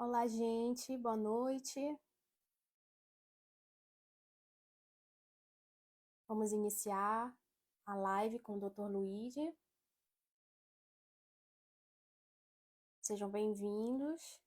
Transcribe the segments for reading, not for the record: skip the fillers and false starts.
Olá, gente, boa noite. Vamos iniciar a live com o Dr. Luigi. Sejam bem-vindos.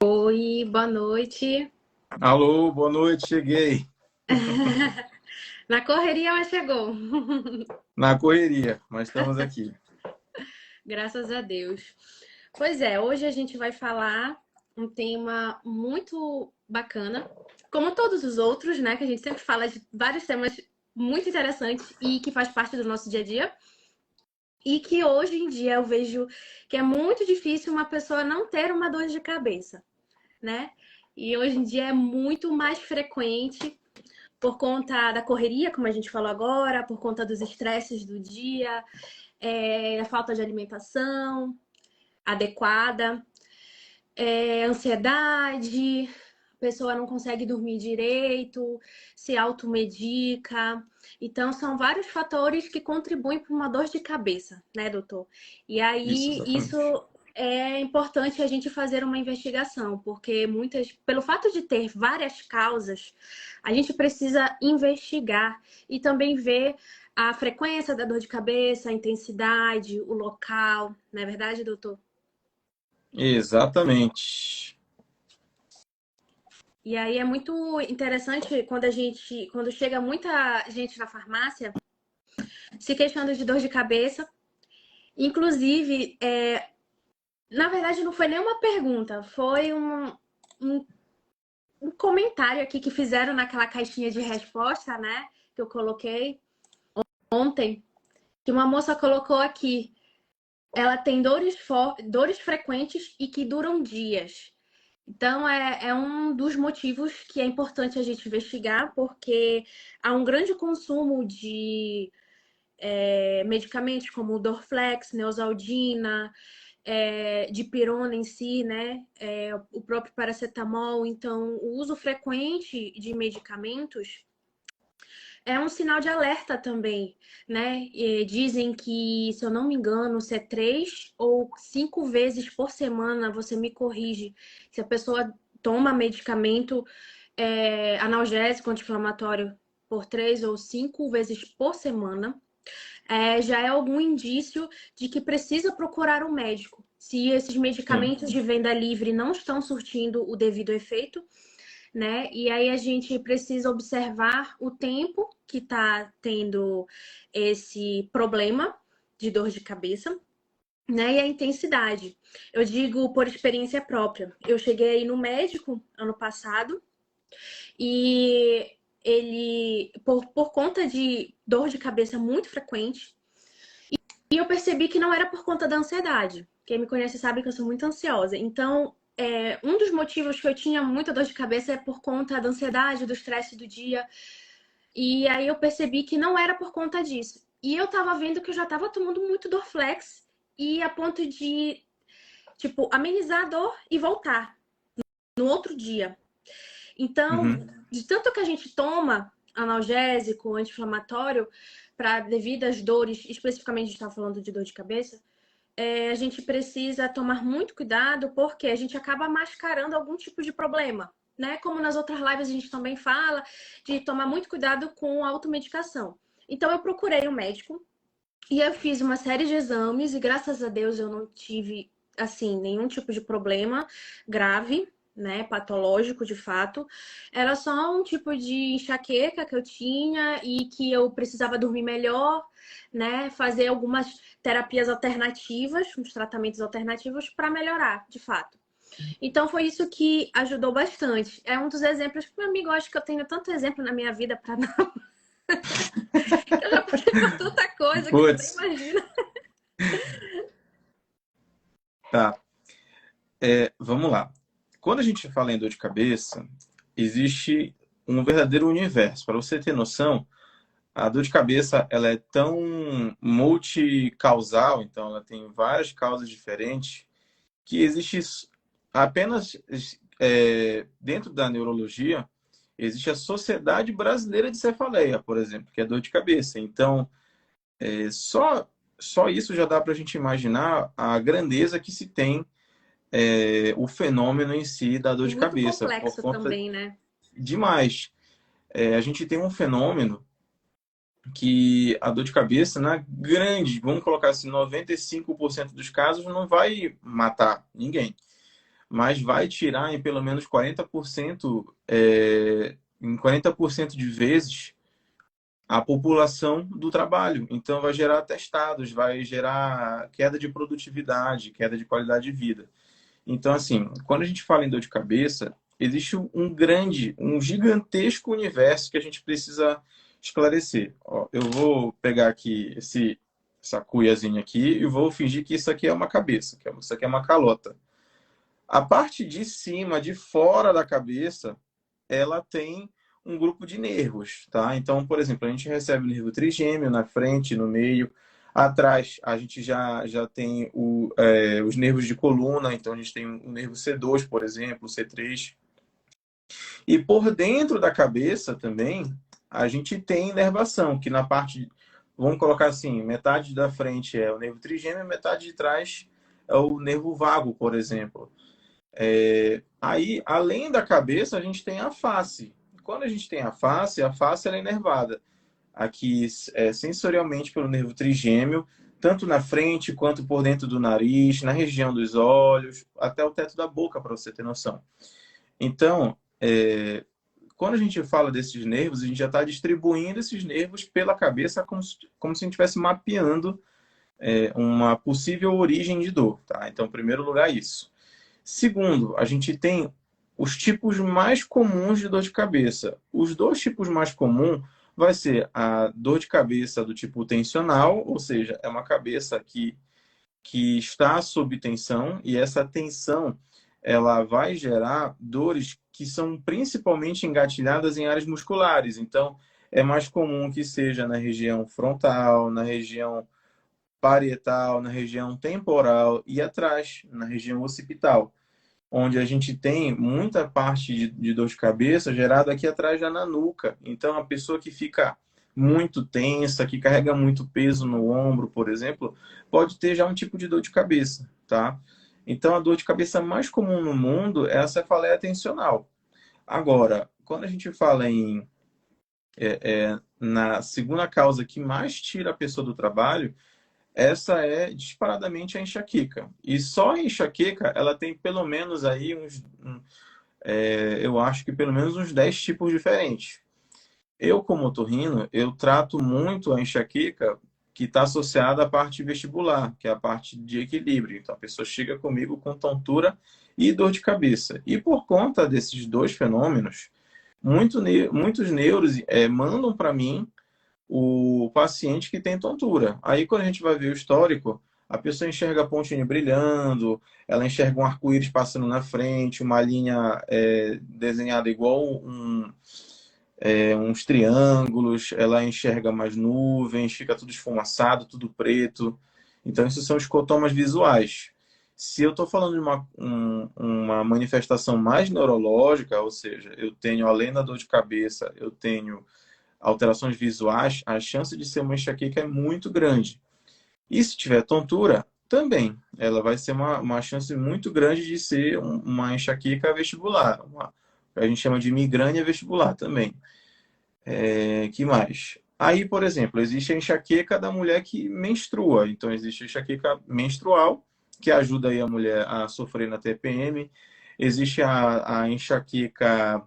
Oi, boa noite. Alô, boa noite, cheguei. Na correria, mas chegou. Na correria, mas estamos aqui. Graças a Deus. Pois é, hoje a gente vai falar um tema muito bacana, como todos os outros, né? Que a gente sempre fala de vários temas muito interessantes e que faz parte do nosso dia a dia. E que hoje em dia eu vejo que é muito difícil uma pessoa não ter uma dor de cabeça, né? E hoje em dia é muito mais frequente por conta da correria, como a gente falou agora, por conta dos estresses do dia, a falta de alimentação adequada, ansiedade, a pessoa não consegue dormir direito, se automedica. Então, são vários fatores que contribuem para uma dor de cabeça, né, doutor? E Isso, aí, isso exatamente. é importante a gente fazer uma investigação, porque pelo fato de ter várias causas, a gente precisa investigar e também ver a frequência da dor de cabeça, a intensidade, o local, não é verdade, doutor? Exatamente. E aí é muito interessante quando chega muita gente na farmácia se queixando de dor de cabeça. Inclusive, na verdade não foi nem uma pergunta, foi um, um comentário aqui que fizeram naquela caixinha de resposta, né? Que eu coloquei ontem, que uma moça colocou aqui. Ela tem dores frequentes e que duram dias. Então, é um dos motivos que é importante a gente investigar, porque há um grande consumo de medicamentos como o Dorflex, Neosaldina, dipirona em si, né? O próprio paracetamol. Então, o uso frequente de medicamentos é um sinal de alerta também, né? E dizem que, se eu não me engano, se é 3 ou 5 vezes por semana, você me corrige, se a pessoa toma medicamento analgésico, anti-inflamatório, por 3 ou 5 vezes por semana, já é algum indício de que precisa procurar um médico. Se esses Sim. medicamentos de venda livre não estão surtindo o devido efeito, né? E aí a gente precisa observar o tempo que está tendo esse problema de dor de cabeça, né? E a intensidade. Eu digo por experiência própria. Eu cheguei aí no médico ano passado e ele, por conta de dor de cabeça muito frequente, e eu percebi que não era por conta da ansiedade. Quem me conhece sabe que eu sou muito ansiosa. Então, um dos motivos que eu tinha muita dor de cabeça é por conta da ansiedade, do estresse do dia. E aí eu percebi que não era por conta disso. E eu tava vendo que eu já tava tomando muito Dorflex e a ponto de, tipo, amenizar a dor e voltar no outro dia. Então, Uhum. de tanto que a gente toma analgésico, anti-inflamatório, para devido às dores, especificamente a gente está falando de dor de cabeça, a gente precisa tomar muito cuidado porque a gente acaba mascarando algum tipo de problema, né? Como nas outras lives a gente também fala de tomar muito cuidado com a automedicação. Então eu procurei um médico e eu fiz uma série de exames e graças a Deus eu não tive assim nenhum tipo de problema grave, né, patológico de fato. Era só um tipo de enxaqueca que eu tinha e que eu precisava dormir melhor, né, fazer algumas terapias alternativas, uns tratamentos alternativos para melhorar, de fato. Então foi isso que ajudou bastante. É um dos exemplos que, meu amigo, eu acho que eu tenho tanto exemplo na minha vida para dar. Eu já passei por tanta coisa que tu nem Puts, imagina. tá. Vamos lá. Quando a gente fala em dor de cabeça, existe um verdadeiro universo. Para você ter noção, a dor de cabeça ela é tão multicausal, então ela tem várias causas diferentes, que existe apenas dentro da neurologia, existe a Sociedade Brasileira de Cefaleia, por exemplo, que é dor de cabeça. Então, só isso já dá para a gente imaginar a grandeza que se tem o fenômeno em si da dor E de muito cabeça, por complexo conta também, né? demais. A gente tem um fenômeno que a dor de cabeça, na grande, vamos colocar assim, 95% dos casos não vai matar ninguém, mas vai tirar em pelo menos 40%, em 40% de vezes a população do trabalho. Então vai gerar atestados, vai gerar queda de produtividade, queda de qualidade de vida. Então, assim, quando a gente fala em dor de cabeça, existe um gigantesco universo que a gente precisa esclarecer. Ó, eu vou pegar aqui essa cuiazinha aqui e vou fingir que isso aqui é uma cabeça, que isso aqui é uma calota. A parte de cima, de fora da cabeça, ela tem um grupo de nervos, tá? Então, por exemplo, a gente recebe o nervo trigêmeo na frente, no meio. Atrás, a gente já tem os nervos de coluna. Então, a gente tem o nervo C2, por exemplo, C3. E por dentro da cabeça também, a gente tem inervação, que na parte, vamos colocar assim, metade da frente é o nervo trigêmeo, metade de trás é o nervo vago, por exemplo. Aí, além da cabeça, a gente tem a face. Quando a gente tem a face ela é inervada. Aqui, sensorialmente pelo nervo trigêmeo, tanto na frente quanto por dentro do nariz, na região dos olhos, até o teto da boca, para você ter noção. Então, quando a gente fala desses nervos, a gente já está distribuindo esses nervos pela cabeça como se a gente estivesse mapeando uma possível origem de dor. Tá? Então, em primeiro lugar, isso. Segundo, a gente tem os tipos mais comuns de dor de cabeça. Os dois tipos mais comuns vai ser a dor de cabeça do tipo tensional, ou seja, é uma cabeça que está sob tensão, e essa tensão ela vai gerar dores que são principalmente engatilhadas em áreas musculares. Então, é mais comum que seja na região frontal, na região parietal, na região temporal e atrás, na região occipital, onde a gente tem muita parte de dor de cabeça gerada aqui atrás já na nuca. Então, a pessoa que fica muito tensa, que carrega muito peso no ombro, por exemplo, pode ter já um tipo de dor de cabeça, tá? Então, a dor de cabeça mais comum no mundo é a cefaleia tensional. Agora, quando a gente fala na segunda causa que mais tira a pessoa do trabalho, essa é disparadamente a enxaqueca. E só a enxaqueca, ela tem pelo menos aí eu acho que pelo menos uns 10 tipos diferentes. Eu, como otorrino, eu trato muito a enxaqueca que está associada à parte vestibular, que é a parte de equilíbrio. Então, a pessoa chega comigo com tontura e dor de cabeça. E por conta desses dois fenômenos, muitos neuros mandam para mim o paciente que tem tontura. Aí, quando a gente vai ver o histórico, a pessoa enxerga a pontinha brilhando, ela enxerga um arco-íris passando na frente, uma linha desenhada igual uns triângulos, ela enxerga mais nuvens, fica tudo esfumaçado, tudo preto. Então, esses são escotomas visuais. Se eu estou falando de uma manifestação mais neurológica, ou seja, eu tenho, além da dor de cabeça, eu tenho alterações visuais, a chance de ser uma enxaqueca é muito grande. E se tiver tontura, também. Ela vai ser uma chance muito grande de ser uma enxaqueca vestibular. A gente chama de migrânia vestibular também. Que mais? Aí, por exemplo, existe a enxaqueca da mulher que menstrua. Então, existe a enxaqueca menstrual, que ajuda aí a mulher a sofrer na TPM. Existe a enxaqueca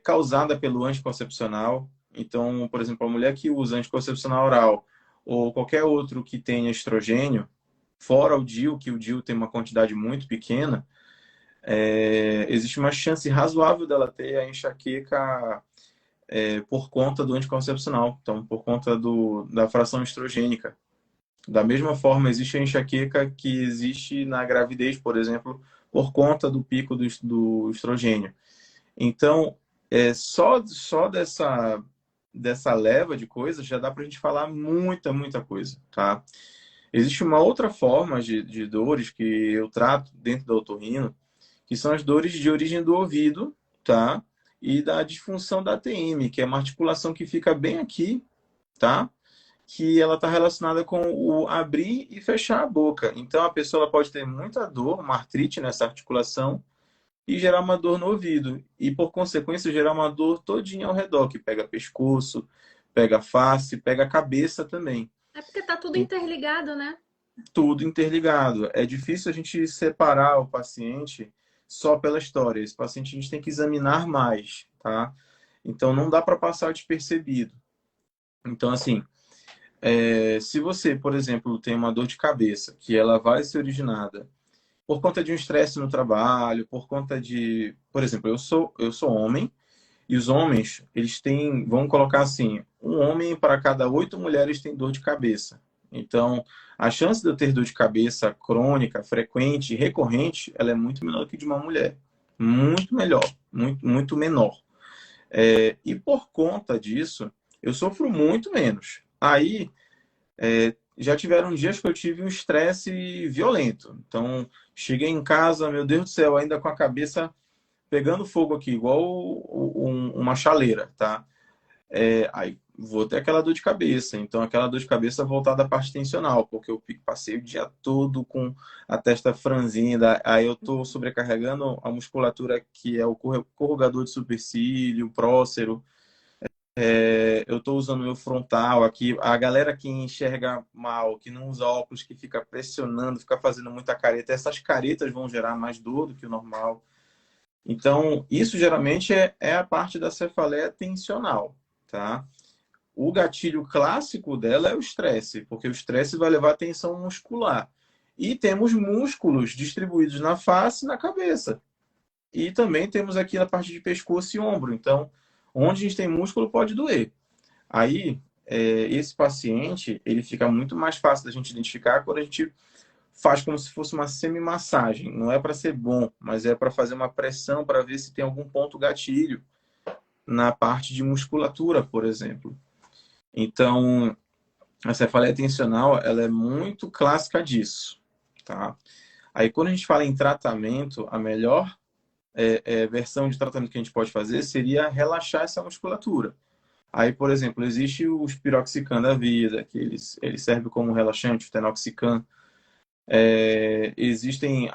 causada pelo anticoncepcional. Então, por exemplo, a mulher que usa anticoncepcional oral ou qualquer outro que tenha estrogênio, fora o DIU, que o DIU tem uma quantidade muito pequena, existe uma chance razoável dela ter a enxaqueca por conta do anticoncepcional, então por conta da fração estrogênica. Da mesma forma, existe a enxaqueca que existe na gravidez, por exemplo, por conta do pico do estrogênio. Então, só dessa leva de coisas já dá para a gente falar muita coisa, tá? Existe uma outra forma de dores que eu trato dentro do otorrino, que são as dores de origem do ouvido, tá? E da disfunção da TM, que é uma articulação que fica bem aqui, tá? Que ela está relacionada com o abrir e fechar a boca. Então a pessoa ela pode ter muita dor, uma artrite nessa articulação e gerar uma dor no ouvido. E por consequência gerar uma dor todinha ao redor, que pega pescoço, pega face, pega cabeça também. É porque tá tudo interligado, né? Tudo interligado. É difícil a gente separar o paciente só pela história. Esse paciente a gente tem que examinar mais, tá? Então não dá para passar despercebido. Então, assim, se você, por exemplo, tem uma dor de cabeça, que ela vai ser originada por conta de um estresse no trabalho, por conta de, por exemplo, eu sou homem e os homens, eles têm, vamos colocar assim, um homem para cada 8 mulheres tem dor de cabeça. Então, a chance de eu ter dor de cabeça crônica, frequente, recorrente, ela é muito menor que de uma mulher. Muito melhor, muito menor. E por conta disso, eu sofro muito menos. Aí, já tiveram dias que eu tive um estresse violento. Então, cheguei em casa, meu Deus do céu, ainda com a cabeça pegando fogo aqui, igual uma chaleira, tá? Aí vou ter aquela dor de cabeça. Então, aquela dor de cabeça voltada à parte tensional, porque eu passei o dia todo com a testa franzida, aí eu tô sobrecarregando a musculatura que é o corrugador de supercílio, prócero. Eu estou usando meu frontal aqui. A galera que enxerga mal, que não usa óculos, que fica pressionando, fica fazendo muita careta, essas caretas vão gerar mais dor do que o normal. Então, isso geralmente é a parte da cefaleia tensional, tá? O gatilho clássico dela é o estresse, porque o estresse vai levar a tensão muscular. E temos músculos distribuídos na face e na cabeça. E também temos aqui na parte de pescoço e ombro. Então, onde a gente tem músculo pode doer. Aí, esse paciente, ele fica muito mais fácil da gente identificar quando a gente faz como se fosse uma semi-massagem. Não é para ser bom, mas é para fazer uma pressão para ver se tem algum ponto gatilho na parte de musculatura, por exemplo. Então, a cefaleia tensional, ela é muito clássica disso, tá? Aí, quando a gente fala em tratamento, a melhor versão de tratamento que a gente pode fazer seria relaxar essa musculatura. Aí, por exemplo, existe o piroxicam da vida, que ele serve como relaxante, o tenoxicam. Existem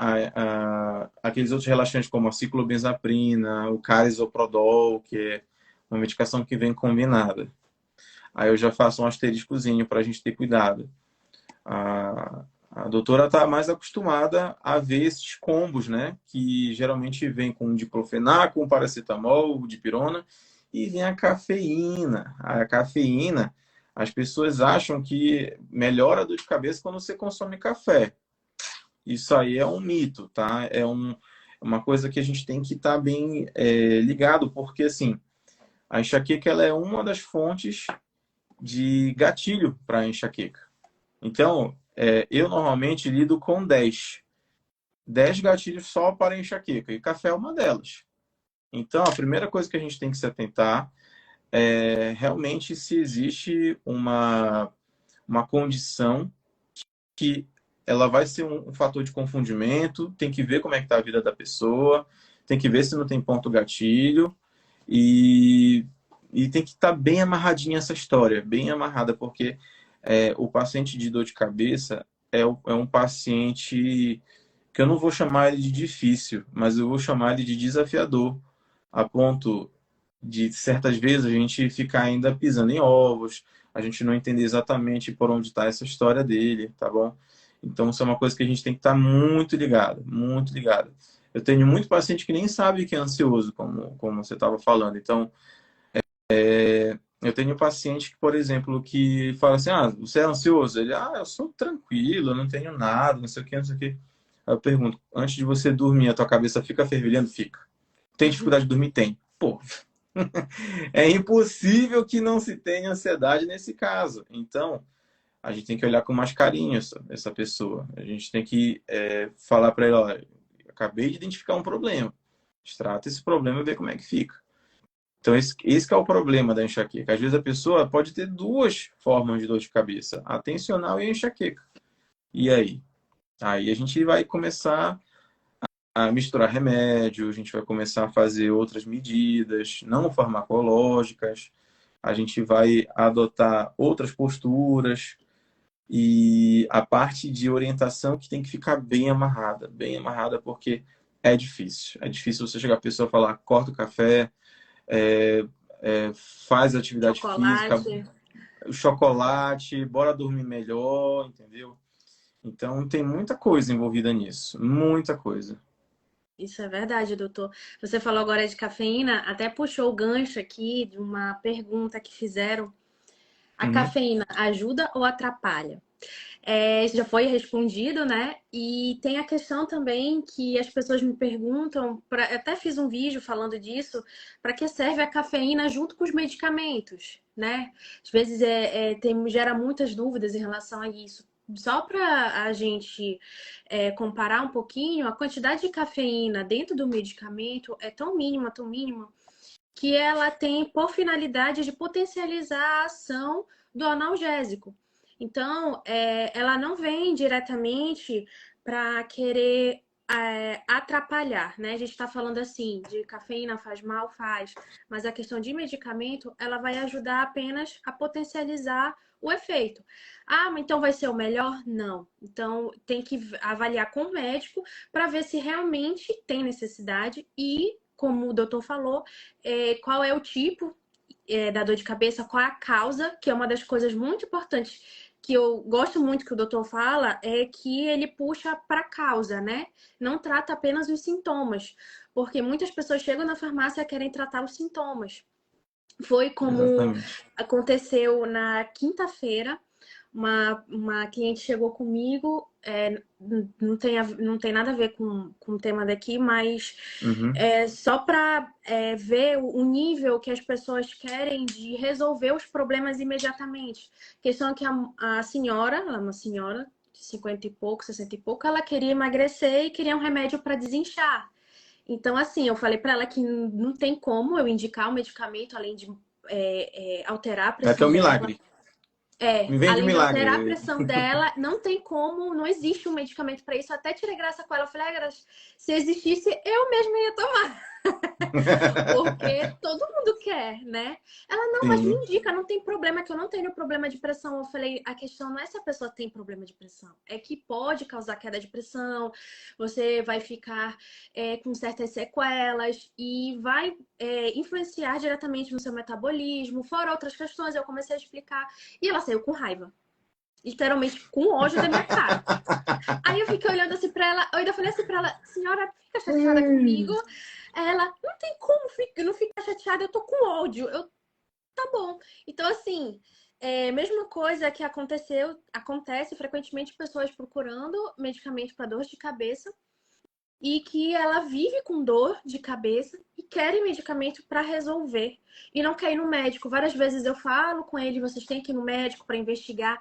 aqueles outros relaxantes como a ciclobenzaprina, o carisoprodol, que é uma medicação que vem combinada. Aí eu já faço um asteriscozinho para a gente ter cuidado. A doutora está mais acostumada a ver esses combos, né? Que geralmente vem com diclofenaco, com paracetamol, dipirona, e vem a cafeína. A cafeína, as pessoas acham que melhora a dor de cabeça quando você consome café. Isso aí é um mito, tá? Uma coisa que a gente tem que estar bem ligado, porque assim, a enxaqueca ela é uma das fontes de gatilho para a enxaqueca. Então, eu normalmente lido com 10 gatilhos só para enxaqueca, e café é uma delas. Então, a primeira coisa que a gente tem que se atentar é realmente se existe uma condição que ela vai ser um fator de confundimento, tem que ver como é que está a vida da pessoa, tem que ver se não tem ponto gatilho, e, e tem que estar bem amarradinha essa história, bem amarrada, porque o paciente de dor de cabeça é um paciente que eu não vou chamar ele de difícil, mas eu vou chamar ele de desafiador, a ponto de certas vezes a gente ficar ainda pisando em ovos, a gente não entender exatamente por onde está essa história dele, tá bom? Então, isso é uma coisa que a gente tem que estar muito ligado, muito ligado. Eu tenho muito paciente que nem sabe que é ansioso, como você estava falando. Então, eu tenho paciente que, por exemplo, que fala assim, você é ansioso? Ele, eu sou tranquilo, eu não tenho nada, não sei o que, não sei o que. Aí eu pergunto, antes de você dormir, a tua cabeça fica fervilhando? Fica. Tem dificuldade de dormir? Tem. Pô, é impossível que não se tenha ansiedade nesse caso. Então, a gente tem que olhar com mais carinho essa pessoa. A gente tem que falar para ele, olha, acabei de identificar um problema. Trata esse problema e vê como é que fica. Então, esse que é o problema da enxaqueca. Às vezes a pessoa pode ter duas formas de dor de cabeça, a tensional e a enxaqueca. E aí? Aí a gente vai começar a misturar remédio, a gente vai começar a fazer outras medidas não farmacológicas, a gente vai adotar outras posturas e a parte de orientação que tem que ficar bem amarrada, porque é difícil. É difícil você chegar a pessoa e falar, corta o café, é, faz atividade física, Chocolate. chocolate, bora dormir melhor, entendeu? Então tem muita coisa envolvida nisso, muita coisa. Isso é verdade, doutor. Você falou agora de cafeína, até puxou o gancho aqui de uma pergunta que fizeram. A Uhum, cafeína ajuda ou atrapalha? Isso já foi respondido, né? E tem a questão também que as pessoas me perguntam, até fiz um vídeo falando disso, para que serve a cafeína junto com os medicamentos, né? Às vezes gera muitas dúvidas em relação a isso. Só para a gente comparar um pouquinho, a quantidade de cafeína dentro do medicamento é tão mínima, que ela tem por finalidade de potencializar a ação do analgésico. Então, ela não vem diretamente para querer atrapalhar, né? A gente está falando assim, de cafeína faz mal, faz, mas a questão de medicamento, ela vai ajudar apenas a potencializar o efeito. Ah, mas então vai ser o melhor? Não. Então, tem que avaliar com o médico para ver se realmente tem necessidade e, como o doutor falou, qual é o tipo da dor de cabeça, qual é a causa, que é uma das coisas muito importantes que eu gosto muito que o doutor fala, é que ele puxa para a causa, né? Não trata apenas os sintomas, porque muitas pessoas chegam na farmácia e querem tratar os sintomas. Foi como exatamente. aconteceu na quinta-feira. Uma cliente chegou comigo, não tem nada a ver com o tema daqui, mas Uhum. só para ver o nível que as pessoas querem de resolver os problemas imediatamente. A questão é que a senhora, ela é uma senhora de 50 e pouco, 60 e pouco, ela queria emagrecer e queria um remédio para desinchar. Então, assim, eu falei para ela que não tem como eu indicar o medicamento além de alterar a É até um pressão dela. milagre. Me vende um Além de alterar a milagre. pressão dela, não tem como, não existe um medicamento para isso. Eu até tirei graça com ela. Eu falei, Graça, se existisse, eu mesma ia tomar. Porque todo mundo quer, né? Ela, não, mas me Sim. indica, não tem problema, que eu não tenho problema de pressão. Eu falei, a questão não é se a pessoa tem problema de pressão, é que pode causar queda de pressão, você vai ficar com certas sequelas e vai influenciar diretamente no seu metabolismo, fora outras questões. Eu comecei a explicar e ela saiu com raiva. Literalmente com ódio da minha cara. Aí eu fiquei olhando assim pra ela, eu ainda falei assim pra ela, senhora, fica chateada comigo. Ela, não tem como não ficar chateada, eu tô com ódio. Tá bom. Então, assim, mesma coisa que acontece frequentemente pessoas procurando medicamento para dor de cabeça e que ela vive com dor de cabeça e querem medicamento para resolver e não quer ir no médico. Várias vezes eu falo com ele, vocês têm que ir no médico para investigar.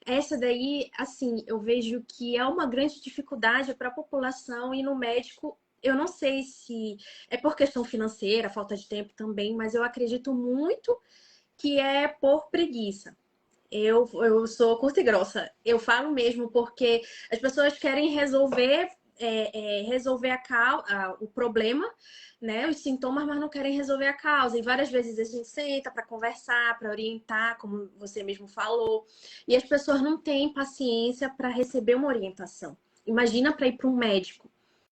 Essa daí, assim, eu vejo que é uma grande dificuldade para a população ir no médico. Eu não sei se é por questão financeira, falta de tempo também, mas eu acredito muito que é por preguiça. Eu sou curta e grossa. Eu falo mesmo porque as pessoas querem resolver o problema, né? Os sintomas, mas não querem resolver a causa. E várias vezes a gente senta para conversar, para orientar, como você mesmo falou. E as pessoas não têm paciência para receber uma orientação. Imagina para ir para um médico,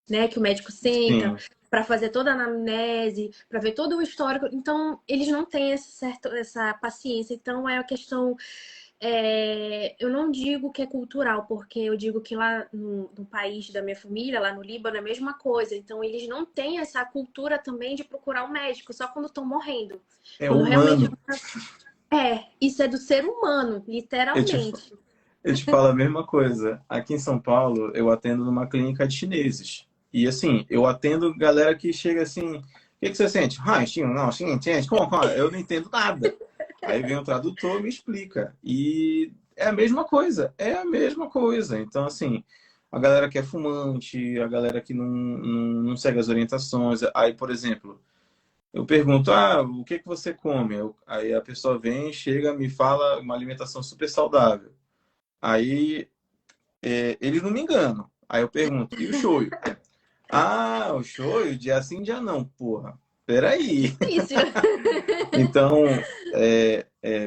né? Que o médico senta Sim. para fazer toda a anamnese, para ver todo o histórico. Então, eles não têm essa paciência. Então, é a questão. Eu não digo que é cultural, porque eu digo que lá no país da minha família, lá no Líbano, é a mesma coisa. Então, eles não têm essa cultura também de procurar um médico só quando estão morrendo. É Quando realmente. humano. Isso é do ser humano, Eu te, literalmente. eu te falo a mesma coisa. Aqui em São Paulo, eu atendo numa clínica de chineses. E assim, eu atendo galera que chega assim, o que que você sente? Ah, sim, não, sim, entende? Como? Eu não entendo nada. Aí vem o tradutor, me explica. E é a mesma coisa, é a mesma coisa. Então, assim, a galera que é fumante, a galera que não segue as orientações. Aí, por exemplo, eu pergunto, o que que você come? Aí a pessoa vem, chega, me fala uma alimentação super saudável. Aí eles não me enganam. Aí eu pergunto, e o shoyu? Ah, o shoyu, dia sim, dia não. Porra, peraí. Difícil. Então,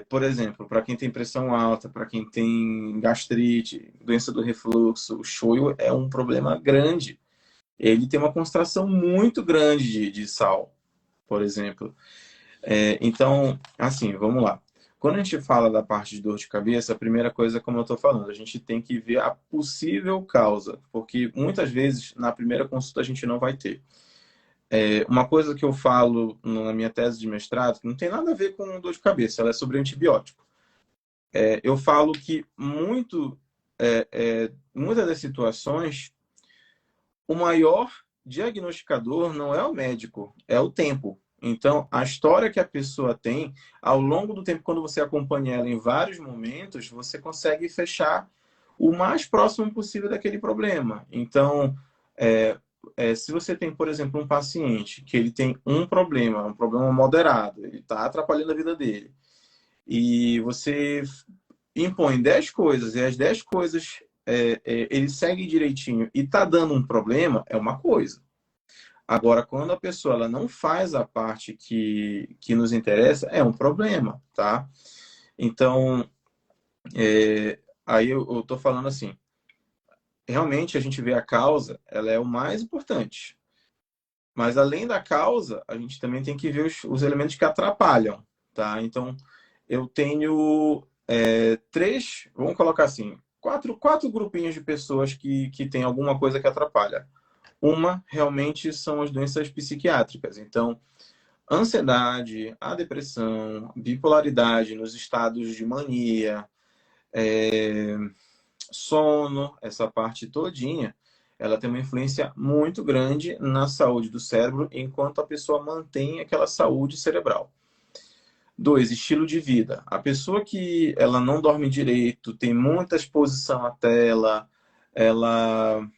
por exemplo, para quem tem pressão alta, para quem tem gastrite, doença do refluxo, o shoyu é um problema grande. Ele tem uma concentração muito grande de sal, por exemplo. Então, assim, vamos lá. Quando a gente fala da parte de dor de cabeça, a primeira coisa, como eu estou falando, a gente tem que ver a possível causa, porque muitas vezes na primeira consulta a gente não vai ter. Uma coisa que eu falo na minha tese de mestrado, que não tem nada a ver com dor de cabeça, ela é sobre antibiótico. Eu falo que muitas das situações, o maior diagnosticador não é o médico, é o tempo. Então, a história que a pessoa tem, ao longo do tempo, quando você acompanha ela em vários momentos, você consegue fechar o mais próximo possível daquele problema. Então, se você tem, por exemplo, um paciente que ele tem um problema moderado, ele está atrapalhando a vida dele, e você impõe 10 coisas, e as 10 coisas ele segue direitinho e está dando um problema, é uma coisa. Agora, quando a pessoa ela não faz a parte que nos interessa, é um problema, tá? Então, aí eu tô falando assim, realmente a gente vê a causa, ela é o mais importante. Mas além da causa, a gente também tem que ver os elementos que atrapalham, tá? Então, eu tenho três, vamos colocar assim, quatro grupinhos de pessoas que têm alguma coisa que atrapalha. Uma, realmente, são as doenças psiquiátricas. Então, ansiedade, a depressão, bipolaridade nos estados de mania, sono, essa parte todinha, ela tem uma influência muito grande na saúde do cérebro, enquanto a pessoa mantém aquela saúde cerebral. Dois, estilo de vida. A pessoa que ela não dorme direito, tem muita exposição à tela, ela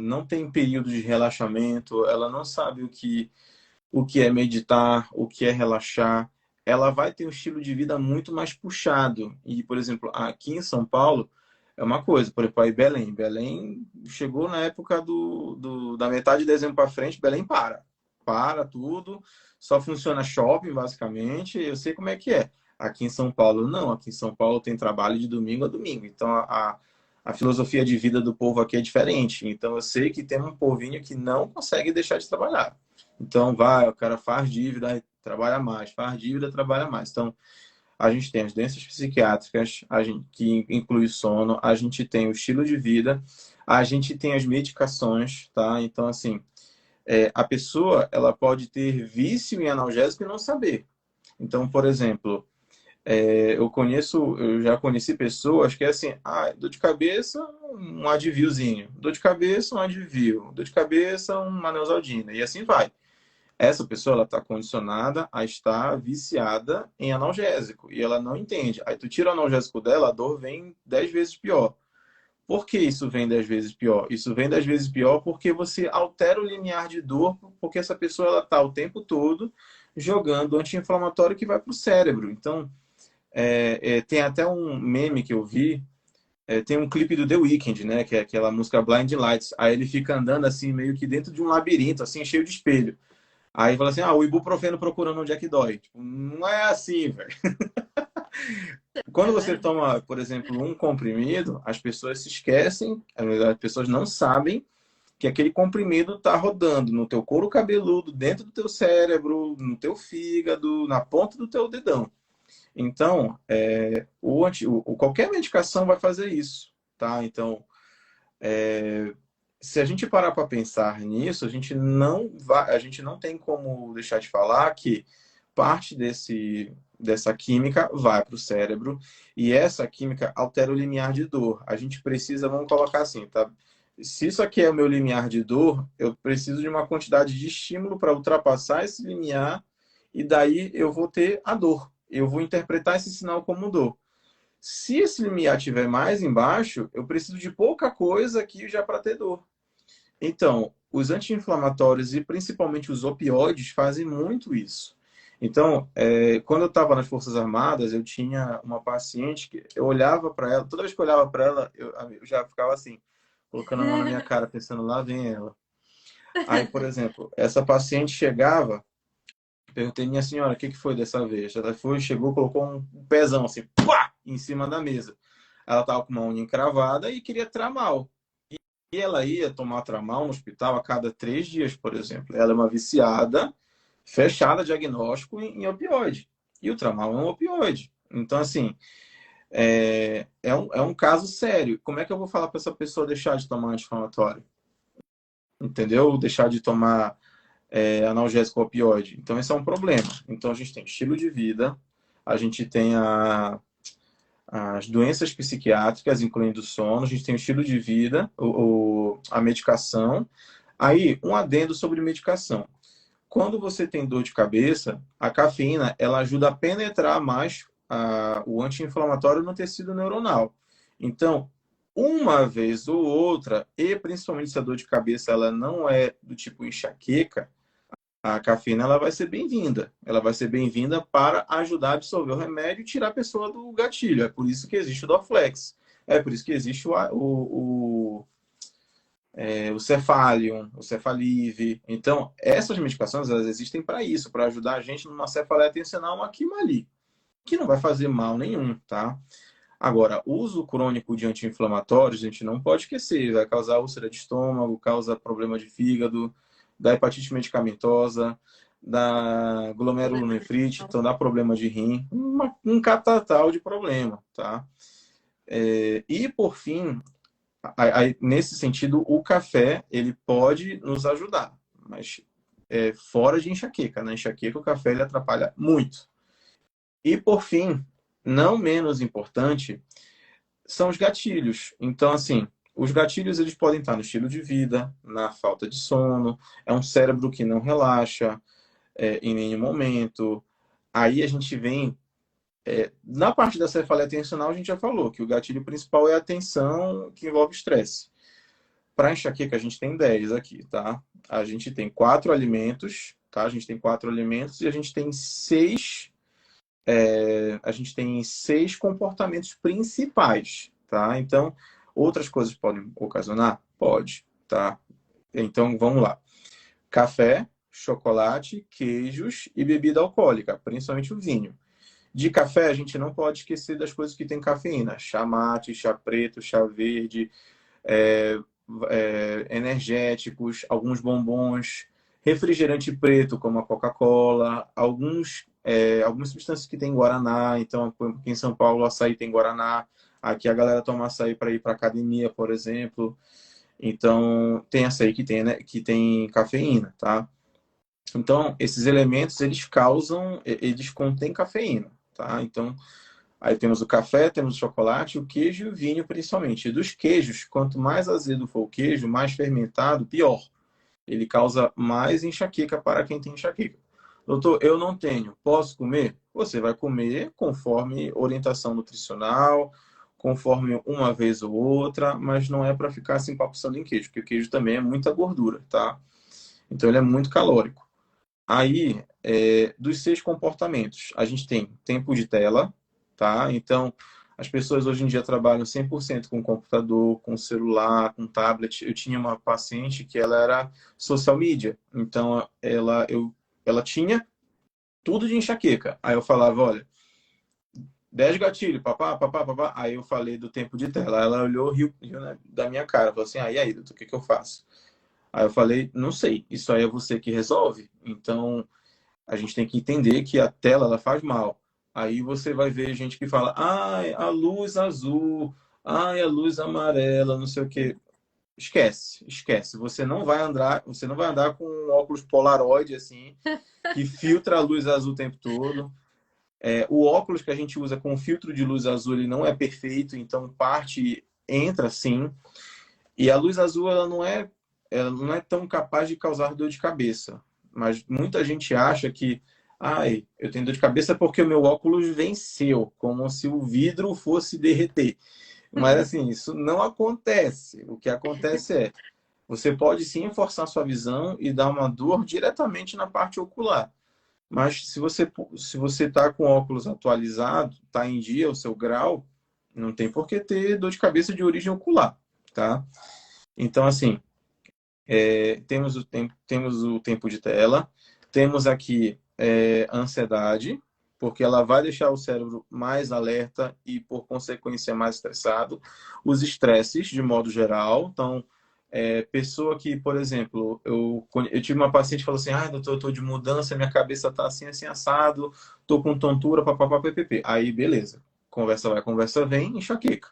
não tem período de relaxamento, ela não sabe o que é meditar, o que é relaxar, ela vai ter um estilo de vida muito mais puxado. E, por exemplo, aqui em São Paulo, é uma coisa, por exemplo, aí Belém. Belém chegou na época da metade de dezembro para frente, Belém para tudo, só funciona shopping, basicamente. Eu sei como é que é. Aqui em São Paulo, não. Aqui em São Paulo tem trabalho de domingo a domingo. Então, a filosofia de vida do povo aqui é diferente. Então, eu sei que tem um povinho que não consegue deixar de trabalhar. Então, o cara faz dívida, trabalha mais, faz dívida, trabalha mais. Então, a gente tem as doenças psiquiátricas, que inclui sono, a gente tem o estilo de vida, a gente tem as medicações, tá? Então, assim, a pessoa, ela pode ter vício em analgésico e não saber. Então, por exemplo, eu já conheci pessoas que é assim, dor de cabeça, um adviozinho, dor de cabeça, um advio, dor de cabeça, uma Neosaldina, e assim vai. Essa pessoa ela está condicionada a estar viciada em analgésico e ela não entende. Aí tu tira o analgésico dela, a dor vem 10 vezes pior. Por que isso vem 10 vezes pior? Isso vem 10 vezes pior porque você altera o limiar de dor, porque essa pessoa ela está o tempo todo jogando anti-inflamatório que vai para o cérebro. Então, tem até um meme que eu vi, tem um clipe do The Weeknd, né, que é aquela música Blind Lights. Aí ele fica andando assim, meio que dentro de um labirinto, assim, cheio de espelho. Aí fala assim, o ibuprofeno procurando onde é que dói. Tipo, não é assim, velho. Quando você toma, por exemplo, um comprimido, as pessoas se esquecem, as pessoas não sabem que aquele comprimido está rodando no teu couro cabeludo, dentro do teu cérebro, no teu fígado, na ponta do teu dedão. Então, qualquer medicação vai fazer isso, tá? Então, se a gente parar para pensar nisso, a gente não tem como deixar de falar que parte dessa química vai para o cérebro e essa química altera o limiar de dor. A gente precisa, vamos colocar assim, tá? Se isso aqui é o meu limiar de dor, eu preciso de uma quantidade de estímulo para ultrapassar esse limiar e daí eu vou ter a dor. Eu vou interpretar esse sinal como dor. Se esse limiar estiver mais embaixo, eu preciso de pouca coisa aqui já para ter dor. Então, os anti-inflamatórios e principalmente os opioides fazem muito isso. Então, quando eu estava nas Forças Armadas, eu tinha uma paciente que eu olhava para ela, toda vez que eu olhava para ela, eu já ficava assim, colocando a mão na minha cara, pensando, lá vem ela. Aí, por exemplo, essa paciente chegava, perguntei, minha senhora, o que que foi dessa vez? Ela foi, chegou, colocou um pezão assim, pá, em cima da mesa. Ela estava com uma unha encravada e queria tramal. E ela ia tomar tramal no hospital a cada 3 dias, por exemplo. Ela é uma viciada, fechada, diagnóstico em opioide. E o tramal é um opioide. Então, assim, é um caso sério. Como é que eu vou falar para essa pessoa deixar de tomar anti-inflamatório? Entendeu? Deixar de tomar analgésico opioide. Então, esse é um problema. Então, a gente tem estilo de vida, a gente tem as doenças psiquiátricas, incluindo o sono, a gente tem o estilo de vida, a medicação. Aí, um adendo sobre medicação. Quando você tem dor de cabeça, a cafeína ela ajuda a penetrar mais o anti-inflamatório no tecido neuronal. Então, uma vez ou outra, e principalmente se a dor de cabeça ela não é do tipo enxaqueca, a cafeína ela vai ser bem-vinda. Ela vai ser bem-vinda para ajudar a absorver o remédio e tirar a pessoa do gatilho. É por isso que existe o Dorflex. É por isso que existe o Cefalion, o Cefalive. Então, essas medicações elas existem para isso, para ajudar a gente numa cefaleia tensional aqui e ali, que não vai fazer mal nenhum, tá? Agora, uso crônico de anti-inflamatórios, a gente não pode esquecer, vai causar úlcera de estômago, causa problema de fígado, da hepatite medicamentosa, da glomerulonefrite, então dá problema de rim, um catatal de problema, tá? E por fim, aí, nesse sentido, o café ele pode nos ajudar, mas fora de enxaqueca. Na enxaqueca, o café ele atrapalha muito. E por fim, não menos importante, são os gatilhos. Então, assim, os gatilhos eles podem estar no estilo de vida, na falta de sono, é um cérebro que não relaxa em nenhum momento. Aí a gente vem na parte da cefaleia tensional, a gente já falou que o gatilho principal é a tensão que envolve estresse. Para enxaqueca, a gente tem 10 aqui, tá? A gente tem 4 alimentos, tá? A gente tem 4 alimentos e a gente tem seis comportamentos principais, tá? Então, outras coisas podem ocasionar? Pode, tá? Então, vamos lá. Café, chocolate, queijos e bebida alcoólica, principalmente o vinho. De café, a gente não pode esquecer das coisas que tem cafeína. Chá mate, chá preto, chá verde, é, energéticos, alguns bombons, refrigerante preto, como a Coca-Cola, algumas substâncias que tem Guaraná. Então, aqui em São Paulo, o açaí tem Guaraná. Aqui a galera toma açaí para ir para academia, por exemplo. Então, tem açaí que tem, né, que tem cafeína, tá? Então, esses elementos, eles contêm cafeína, tá? Então, aí temos o café, temos o chocolate, o queijo e o vinho, principalmente. E dos queijos, quanto mais azedo for o queijo, mais fermentado, pior. Ele causa mais enxaqueca para quem tem enxaqueca. Doutor, eu não tenho. Posso comer? Você vai comer conforme orientação nutricional, conforme uma vez ou outra, mas não é para ficar se empapuçando em queijo, porque o queijo também é muita gordura, tá? Então ele é muito calórico. Aí, dos 6 comportamentos, a gente tem tempo de tela, tá? Então, as pessoas hoje em dia trabalham 100% com computador, com celular, com tablet. Eu tinha uma paciente que ela era social media, então ela tinha tudo de enxaqueca. Aí eu falava, olha, 10 gatilhos, papá, papá, papá. Aí eu falei do tempo de tela. Ela olhou, riu, né, da minha cara, falou assim, e aí, doutor, o que que eu faço? Aí eu falei, não sei, isso aí é você que resolve. Então, a gente tem que entender que a tela ela faz mal. Aí você vai ver gente que fala, ai, a luz azul, ai, a luz amarela, não sei o quê. Esquece, esquece. Você não vai andar com um óculos Polaroid assim, que filtra a luz azul o tempo todo. O óculos que a gente usa com filtro de luz azul, ele não é perfeito, então parte entra sim. E a luz azul, ela não é tão capaz de causar dor de cabeça. Mas muita gente acha que, ai, eu tenho dor de cabeça porque o meu óculos venceu, como se o vidro fosse derreter. Mas assim, isso não acontece. O que acontece você pode sim forçar sua visão e dar uma dor diretamente na parte ocular. Mas se você está com óculos atualizado, está em dia o seu grau, não tem por que ter dor de cabeça de origem ocular, tá? Então, assim, temos o tempo de tela, temos aqui ansiedade, porque ela vai deixar o cérebro mais alerta e, por consequência, mais estressado. Os estresses, de modo geral. Então, pessoa que, por exemplo, eu tive uma paciente que falou assim: ah, doutor, eu tô de mudança, minha cabeça tá assim, assim, assado, tô com tontura, papapá, ppp. Aí, beleza. Conversa vai, conversa vem, enxaqueca.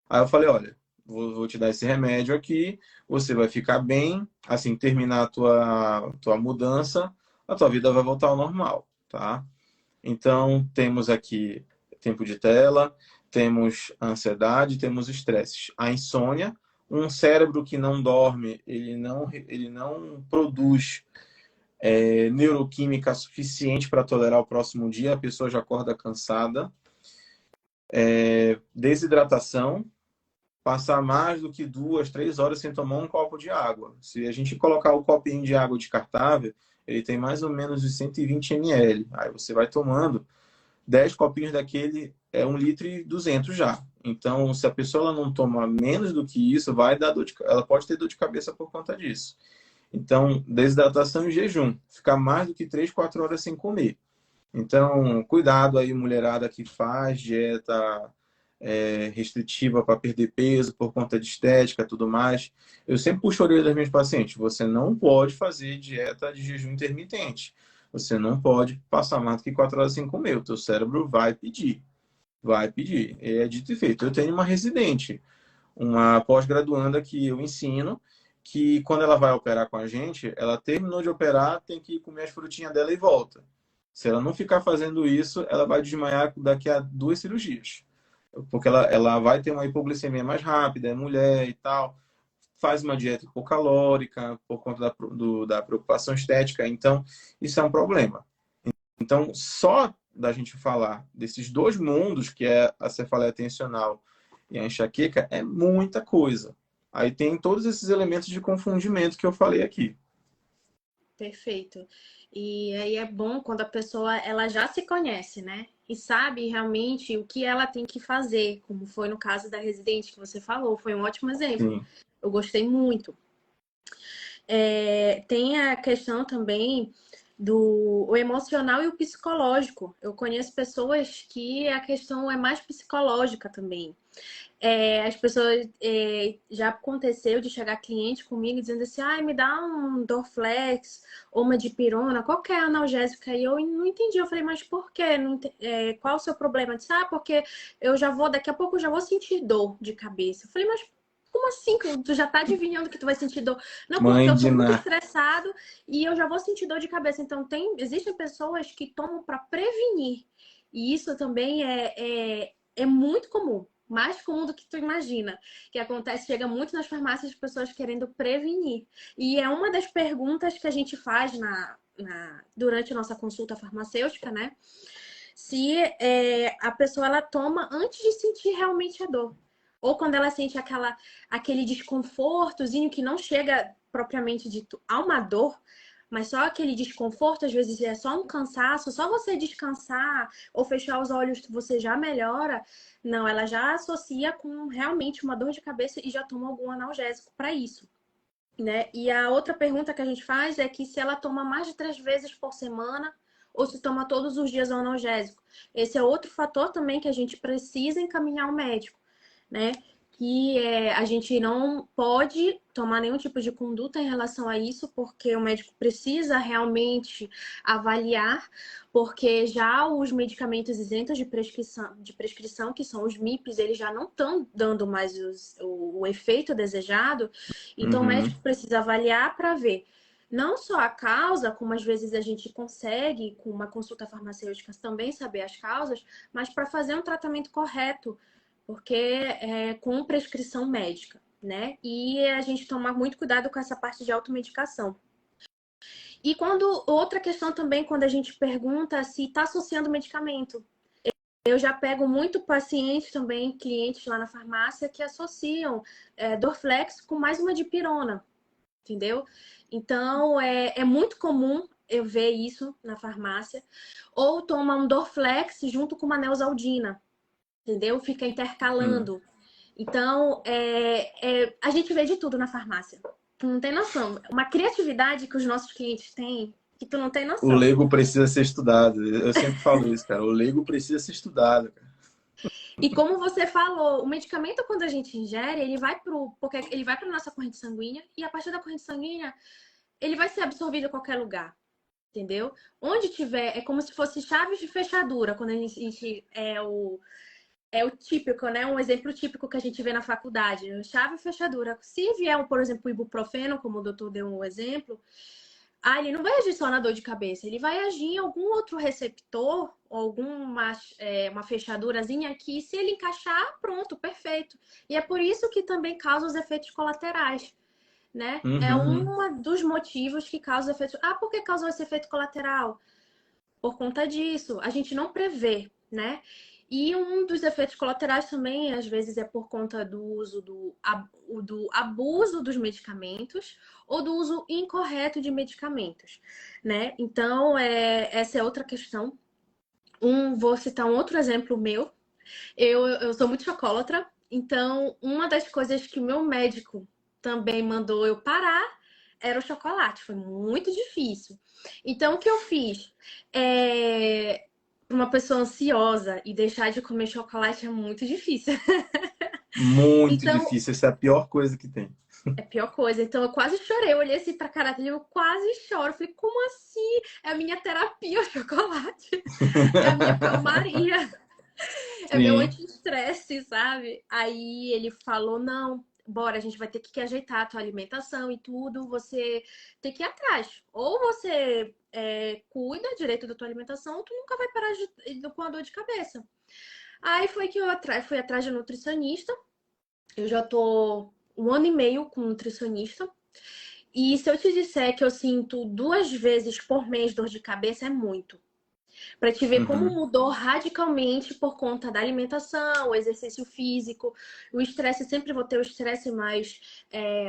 Aí eu falei: olha, vou te dar esse remédio aqui, você vai ficar bem, assim, terminar a tua mudança, a tua vida vai voltar ao normal, tá? Então, temos aqui tempo de tela, temos ansiedade, temos estresses. A insônia, um cérebro que não dorme, ele não produz neuroquímica suficiente para tolerar o próximo dia, a pessoa já acorda cansada. Desidratação, passar mais do que 2, 3 horas sem tomar um copo de água. Se a gente colocar o copinho de água descartável, ele tem mais ou menos os 120 ml. Aí você vai tomando 10 copinhos daquele, 1,2 litro já. Então, se a pessoa ela não toma menos do que isso, vai dar ela pode ter dor de cabeça por conta disso. Então, desidratação e jejum. Ficar mais do que 3, 4 horas sem comer. Então, cuidado aí, mulherada que faz dieta restritiva para perder peso por conta de estética e tudo mais. Eu sempre puxo a orelha das minhas pacientes. Você não pode fazer dieta de jejum intermitente. Você não pode passar mais do que 4 horas sem comer. O teu cérebro vai pedir. Vai pedir. É dito e feito. Eu tenho uma residente, uma pós-graduanda que eu ensino, que quando ela vai operar com a gente, ela terminou de operar, tem que comer as frutinhas dela e volta. Se ela não ficar fazendo isso, ela vai desmaiar daqui a 2 cirurgias. Porque ela vai ter uma hipoglicemia mais rápida, é mulher e tal, faz uma dieta hipocalórica por conta da preocupação estética. Então, isso é um problema. Então, só da gente falar desses dois mundos, que é a cefaleia tensional e a enxaqueca, é muita coisa. Aí tem todos esses elementos de confundimento que eu falei aqui. Perfeito. E aí é bom quando a pessoa ela já se conhece, né? E sabe realmente o que ela tem que fazer, como foi no caso da residente que você falou, foi um ótimo exemplo. Sim. Eu gostei muito. Tem a questão também do o emocional e o psicológico. Eu conheço pessoas que a questão é mais psicológica também. As pessoas já aconteceu de chegar cliente comigo dizendo assim, ai, me dá um Dorflex ou uma dipirona, qualquer analgésica. E eu não entendi. Eu falei, mas por quê? Qual o seu problema? Eu disse, porque daqui a pouco eu já vou sentir dor de cabeça. Eu falei, mas como assim? Tu já tá adivinhando que tu vai sentir dor? Não, porque Mãe eu de tô muito Ná. estressado e eu já vou sentir dor de cabeça. Então, existem pessoas que tomam para prevenir. E isso também é muito comum. Mais comum do que tu imagina. Que acontece, chega muito nas farmácias as pessoas querendo prevenir. E é uma das perguntas que a gente faz durante a nossa consulta farmacêutica, né? Se a pessoa ela toma antes de sentir realmente a dor. Ou quando ela sente aquele desconfortozinho que não chega propriamente dito a uma dor, mas só aquele desconforto, às vezes é só um cansaço, só você descansar ou fechar os olhos você já melhora. Não, ela já associa com realmente uma dor de cabeça e já toma algum analgésico para isso, né? E a outra pergunta que a gente faz é que se ela toma mais de 3 vezes por semana ou se toma todos os dias o analgésico. Esse é outro fator também que a gente precisa encaminhar o médico, né? Que a gente não pode tomar nenhum tipo de conduta em relação a isso, porque o médico precisa realmente avaliar, porque já os medicamentos isentos de prescrição, que são os MIPs, eles já não estão dando mais o efeito desejado, então o Uhum. médico precisa avaliar para ver não só a causa, como às vezes a gente consegue, com uma consulta farmacêutica, também saber as causas, mas para fazer um tratamento correto, porque com prescrição médica, né? E a gente tomar muito cuidado com essa parte de automedicação. E outra questão também, quando a gente pergunta se está associando medicamento. Eu já pego muito pacientes também, clientes lá na farmácia, que associam Dorflex com mais uma dipirona, entendeu? Então, é muito comum eu ver isso na farmácia. Ou toma um Dorflex junto com uma Neosaldina, entendeu? Fica Hum. intercalando. Então, a gente vê de tudo na farmácia. Tu não tem noção. Uma criatividade que os nossos clientes têm que tu não tem O noção. leigo precisa ser estudado. Eu sempre falo isso, cara. O leigo precisa ser estudado, cara. E como você falou, o medicamento, quando a gente ingere, porque ele vai para nossa corrente sanguínea e a partir da corrente sanguínea, ele vai ser absorvido em qualquer lugar, entendeu? Onde tiver, é como se fosse chaves de fechadura, quando a gente é o típico, né? Um exemplo típico que a gente vê na faculdade, chave e fechadura. Se vier, por exemplo, o ibuprofeno, como o doutor deu um exemplo, ele não vai agir só na dor de cabeça, ele vai agir em algum outro receptor, alguma uma fechadurazinha que, se ele encaixar, pronto, perfeito. E é por isso que também causa os efeitos colaterais, né? É Uhum. um dos motivos que causa efeitos. Por que causou esse efeito colateral? Por conta disso, a gente não prevê, né? E um dos efeitos colaterais também, às vezes, é por conta do uso do abuso dos medicamentos ou do uso incorreto de medicamentos, né? Então, essa é outra questão. Vou citar um outro exemplo meu. Eu sou muito chocolatra, então uma das coisas que o meu médico também mandou eu parar era o chocolate. Foi muito difícil. Então, o que eu fiz? Uma pessoa ansiosa e deixar de comer chocolate é muito difícil. Muito Então, difícil. Essa é a pior coisa que tem. é a pior coisa. Então, eu quase chorei. Eu olhei assim pra cara dele, eu quase choro. Falei, como assim? É a minha terapia, o chocolate. É a minha calmaria. É meu Sim. anti-estresse, sabe? Aí ele falou: não, bora, a gente vai ter que ajeitar a tua alimentação e tudo. Você tem que ir atrás. Ou você cuida direito da tua alimentação, ou tu nunca vai parar com a dor de cabeça. Aí foi que eu fui atrás de nutricionista. Eu já tô 1 ano e meio com nutricionista. E se eu te disser que eu sinto 2 vezes por mês dor de cabeça, é muito. Para te ver como Uhum. mudou radicalmente por conta da alimentação, o exercício físico, o estresse. Sempre vou ter o estresse, mas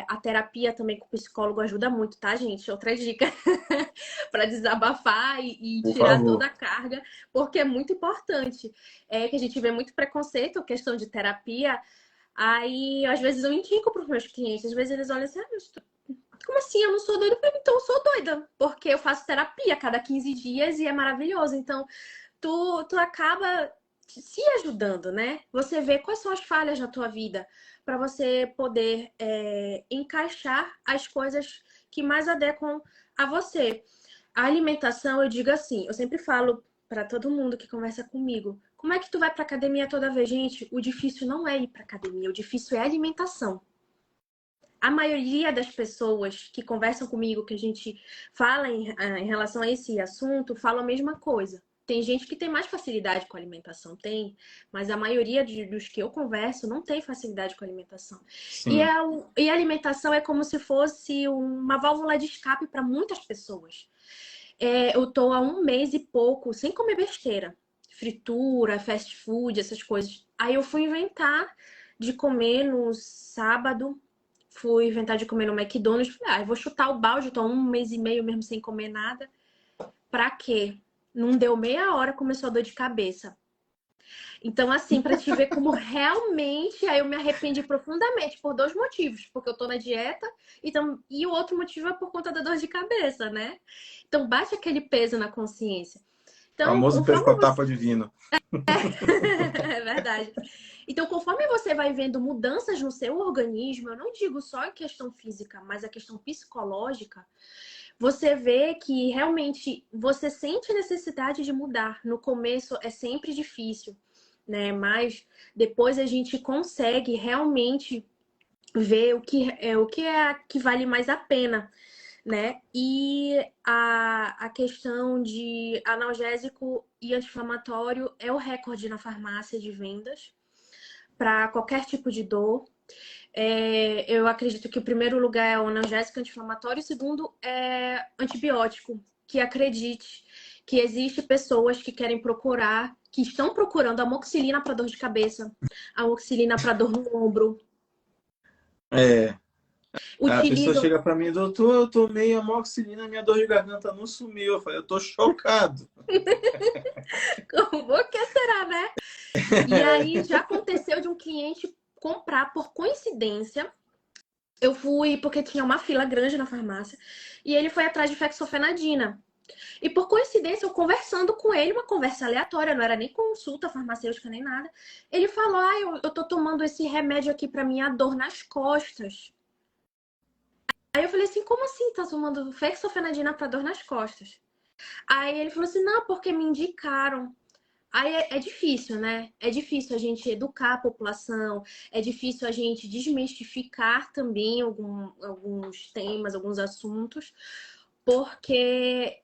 a terapia também com o psicólogo ajuda muito, tá, gente? Outra dica para desabafar e Por tirar toda favor. a carga, porque é muito importante. É que a gente vê muito preconceito, questão de terapia. Aí, às vezes, eu indico para os meus clientes, às vezes eles olham assim, mas como assim? Eu não sou doida? Eu falei, então eu sou doida, porque eu faço terapia a cada 15 dias e é maravilhoso. Então, tu acaba se ajudando, né? Você vê quais são as falhas na tua vida para você poder encaixar as coisas que mais adequam a você. A alimentação, eu digo assim, eu sempre falo para todo mundo que conversa comigo, como é que tu vai para academia toda vez? Gente, o difícil não é ir para academia, o difícil é a alimentação. A maioria das pessoas que conversam comigo, que a gente fala em relação a esse assunto, fala a mesma coisa. Tem gente que tem mais facilidade com a alimentação, tem, mas a maioria dos que eu converso não tem facilidade com a alimentação. Sim. E a alimentação é como se fosse uma válvula de escape para muitas pessoas. Eu tô há 1 mês e pouco sem comer besteira, fritura, fast food, essas coisas. Aí eu fui inventar de comer no sábado. Fui inventar de comer no McDonald's. Falei, eu vou chutar o balde, tô há 1 mês e meio mesmo sem comer nada. Pra quê? Não deu meia hora, começou a dor de cabeça. Então, assim, pra te ver como realmente, aí eu me arrependi profundamente por 2 motivos. Porque eu tô na dieta, e o outro motivo é por conta da dor de cabeça, né? Então, bate aquele peso na consciência. Então, Famoso conforme você... pescotapa divino. É verdade. Então, conforme você vai vendo mudanças no seu organismo, eu não digo só a questão física, mas a questão psicológica, você vê que realmente você sente necessidade de mudar. No começo é sempre difícil, né? Mas depois a gente consegue realmente ver o que que vale mais a pena, né? E a questão de analgésico e anti-inflamatório é o recorde na farmácia de vendas para qualquer tipo de dor. Eu acredito que o primeiro lugar é o analgésico anti-inflamatório, o segundo é antibiótico. Que acredite que existe pessoas que querem procurar, que estão procurando amoxicilina para dor de cabeça, amoxicilina para dor no ombro. É. A pessoa Utilizam. chega para mim, doutor, eu tomei amoxicilina, minha dor de garganta não sumiu. Eu falei, eu tô chocado. Como que será, né? E aí já aconteceu de um cliente comprar por coincidência. Eu fui porque tinha uma fila grande na farmácia e ele foi atrás de fexofenadina. E por coincidência, eu conversando com ele, uma conversa aleatória, não era nem consulta farmacêutica nem nada. Ele falou: Ah, eu tô tomando esse remédio aqui pra minha dor nas costas. Aí eu falei assim: Como assim tá tomando fexofenadina pra dor nas costas? Aí ele falou assim: Não, porque me indicaram. Aí é difícil, né? É difícil a gente educar a população, é difícil a gente desmistificar também alguns temas, alguns assuntos, porque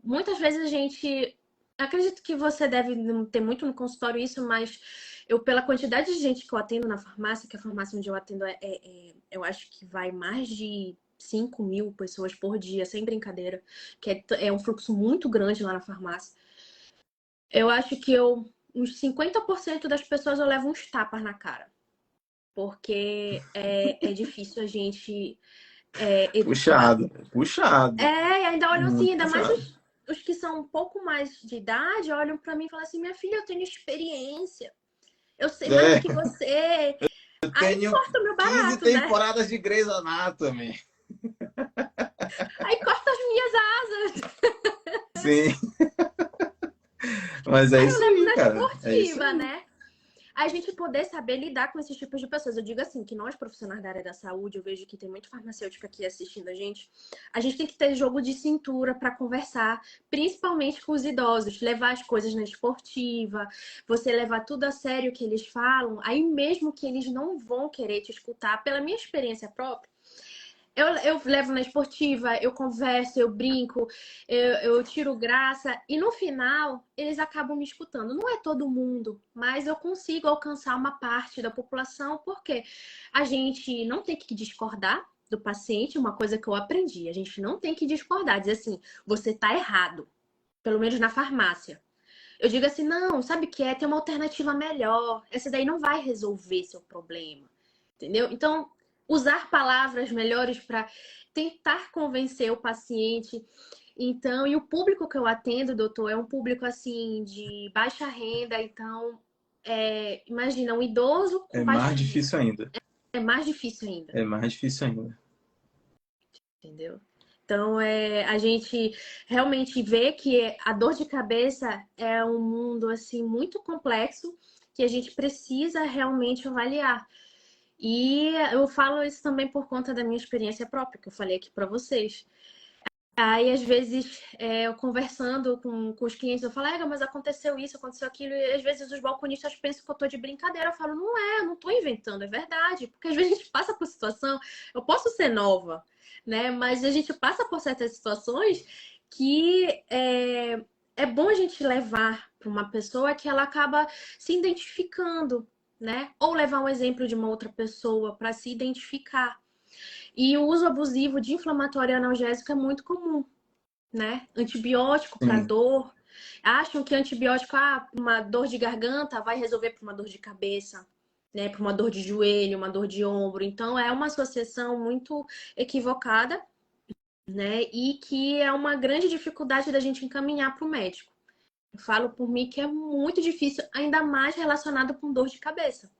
muitas vezes a gente. Acredito que você deve não ter muito no consultório isso, mas eu, pela quantidade de gente que eu atendo na farmácia, que a farmácia onde eu atendo eu acho que vai mais de 5.000 pessoas por dia, sem brincadeira, que é um fluxo muito grande lá na farmácia. Eu acho que uns 50% das pessoas eu levo uns tapas na cara. Porque é difícil a gente educar. Puxado, puxado. E ainda olham assim, Muito ainda mais puxado. os que são um pouco mais de idade, olham pra mim e falam assim: Minha filha, eu tenho experiência. Eu sei mais do É, que você. eu Aí tenho corta o meu 15 barato, né? temporadas de Grey's Anatomy. Aí corta as minhas asas. Sim, mas é Aí eu isso levo aí, na cara. É isso esportiva, aí. né? A gente poder saber lidar com esses tipos de pessoas. Eu digo assim, que nós profissionais da área da saúde, eu vejo que tem muito farmacêutico aqui assistindo a gente tem que ter jogo de cintura para conversar, principalmente com os idosos, levar as coisas na esportiva, você levar tudo a sério que eles falam, aí mesmo que eles não vão querer te escutar, pela minha experiência própria, eu levo na esportiva, eu converso, eu brinco, eu tiro graça e no final eles acabam me escutando. Não é todo mundo, mas eu consigo alcançar uma parte da população porque a gente não tem que discordar do paciente, uma coisa que eu aprendi. A gente não tem que discordar, dizer assim, você tá errado, pelo menos na farmácia. Eu digo assim, não, sabe o que é? Tem uma alternativa melhor. Essa daí não vai resolver seu problema. Entendeu? Então, usar palavras melhores para tentar convencer o paciente. Então, e o público que eu atendo, doutor, é um público assim de baixa renda. Então, imagina, um idoso É com baixa mais renda. difícil ainda. É mais difícil ainda, É mais difícil ainda. entendeu? Então, a gente realmente vê que a dor de cabeça é um mundo assim muito complexo que a gente precisa realmente avaliar. E eu falo isso também por conta da minha experiência própria, que eu falei aqui para vocês. Aí, às vezes, eu conversando com os clientes, eu falo, mas aconteceu isso, aconteceu aquilo, e às vezes os balconistas pensam que eu tô de brincadeira. Eu falo, não é, eu não tô inventando, é verdade. Porque às vezes a gente passa por situação, eu posso ser nova, né? Mas a gente passa por certas situações que é bom a gente levar para uma pessoa que ela acaba se identificando, né? Ou levar um exemplo de uma outra pessoa para se identificar. E o uso abusivo de inflamatório analgésico é muito comum, né? Antibiótico para Sim. dor. Acham que antibiótico, uma dor de garganta vai resolver para uma dor de cabeça, né? Para uma dor de joelho, uma dor de ombro. Então é uma associação muito equivocada, né? E que é uma grande dificuldade da gente encaminhar para o médico. Eu falo por mim que é muito difícil, ainda mais relacionado com dor de cabeça,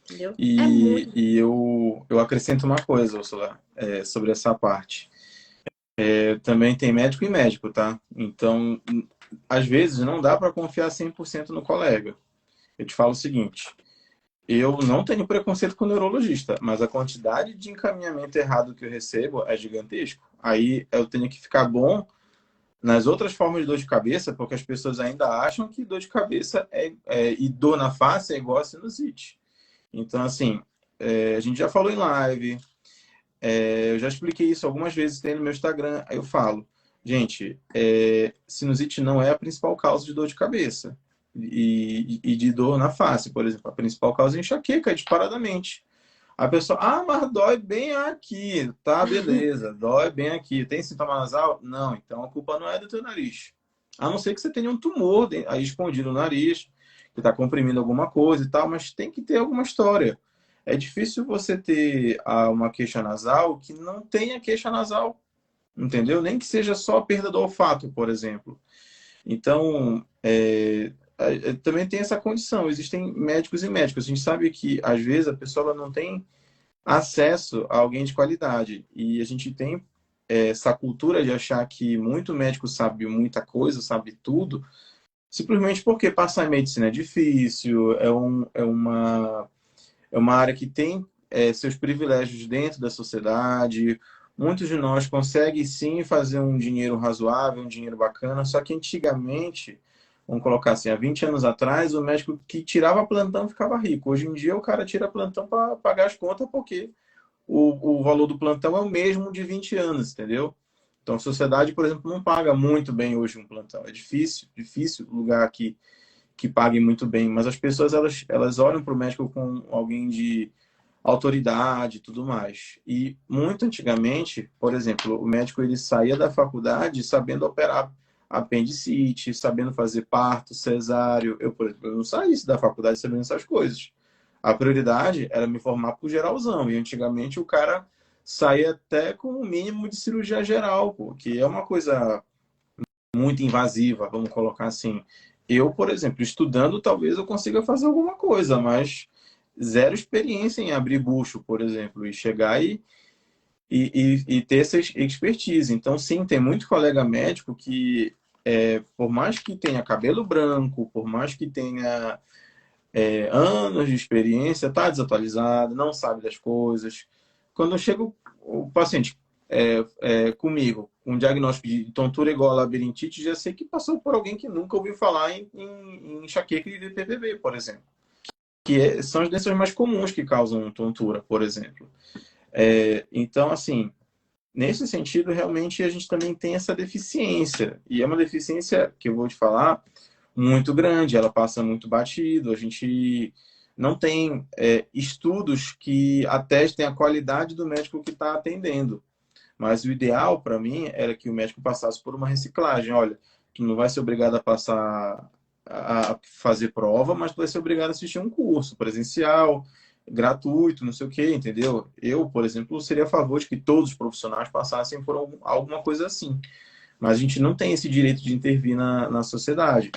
entendeu? É muito difícil. E eu acrescento uma coisa, Ursula, sobre essa parte. Também tem médico e médico, tá? Então, às vezes, não dá para confiar 100% no colega. Eu te falo o seguinte, eu não tenho preconceito com o neurologista, mas a quantidade de encaminhamento errado que eu recebo é gigantesco. Aí eu tenho que ficar bom nas outras formas de dor de cabeça, porque as pessoas ainda acham que dor de cabeça e dor na face é igual a sinusite. Então, assim, a gente já falou em live, eu já expliquei isso algumas vezes, tem no meu Instagram, aí eu falo, gente, sinusite não é a principal causa de dor de cabeça e de dor na face, por exemplo. A principal causa é enxaqueca, disparadamente. A pessoa, mas dói bem aqui, tá, beleza, dói bem aqui. Tem sintoma nasal? Não, então a culpa não é do teu nariz. A não ser que você tenha um tumor aí escondido no nariz, que está comprimindo alguma coisa e tal, mas tem que ter alguma história. É difícil você ter uma queixa nasal que não tenha queixa nasal, entendeu? Nem que seja só a perda do olfato, por exemplo. Então, também tem essa condição. Existem médicos e médicos. A gente sabe que, às vezes, a pessoa ela não tem acesso a alguém de qualidade. E a gente tem essa cultura de achar que muito médico sabe muita coisa, sabe tudo, simplesmente porque passar em medicina é difícil, é uma área que tem seus privilégios dentro da sociedade. Muitos de nós conseguem sim fazer um dinheiro razoável, um dinheiro bacana, só que antigamente, vamos colocar assim, há 20 anos atrás, o médico que tirava plantão ficava rico. Hoje em dia o cara tira plantão para pagar as contas porque o valor do plantão é o mesmo de 20 anos, entendeu? Então a sociedade, por exemplo, não paga muito bem hoje um plantão. É difícil lugar que pague muito bem, mas as pessoas elas olham para o médico com alguém de autoridade e tudo mais. E muito antigamente, por exemplo, o médico ele saía da faculdade sabendo operar apendicite, sabendo fazer parto, cesáreo. Eu, por exemplo, eu não saí da faculdade sabendo essas coisas. A prioridade era me formar por geralzão. E antigamente o cara saía até com o mínimo de cirurgia geral, pô, que é uma coisa muito invasiva, vamos colocar assim. Eu, por exemplo, estudando, talvez eu consiga fazer alguma coisa, mas zero experiência em abrir bucho, por exemplo, e chegar e ter essa expertise. Então, sim, tem muito colega médico que, por mais que tenha cabelo branco, por mais que tenha anos de experiência, está desatualizado, não sabe das coisas. Quando chega o paciente comigo, um diagnóstico de tontura igual a labirintite, já sei que passou por alguém que nunca ouviu falar em enxaqueca de DPPV, por exemplo. São as doenças mais comuns que causam tontura, por exemplo. Então, assim, nesse sentido, realmente a gente também tem essa deficiência. E é uma deficiência que eu vou te falar muito grande, ela passa muito batido. A gente não tem estudos que atestem a qualidade do médico que está atendendo. Mas o ideal, para mim, era que o médico passasse por uma reciclagem. Olha, tu não vai ser obrigado a passar a fazer prova, mas tu vai ser obrigado a assistir um curso presencial, gratuito, não sei o quê, entendeu? Eu, por exemplo, seria a favor de que todos os profissionais passassem por alguma coisa assim. Mas a gente não tem esse direito de intervir na sociedade.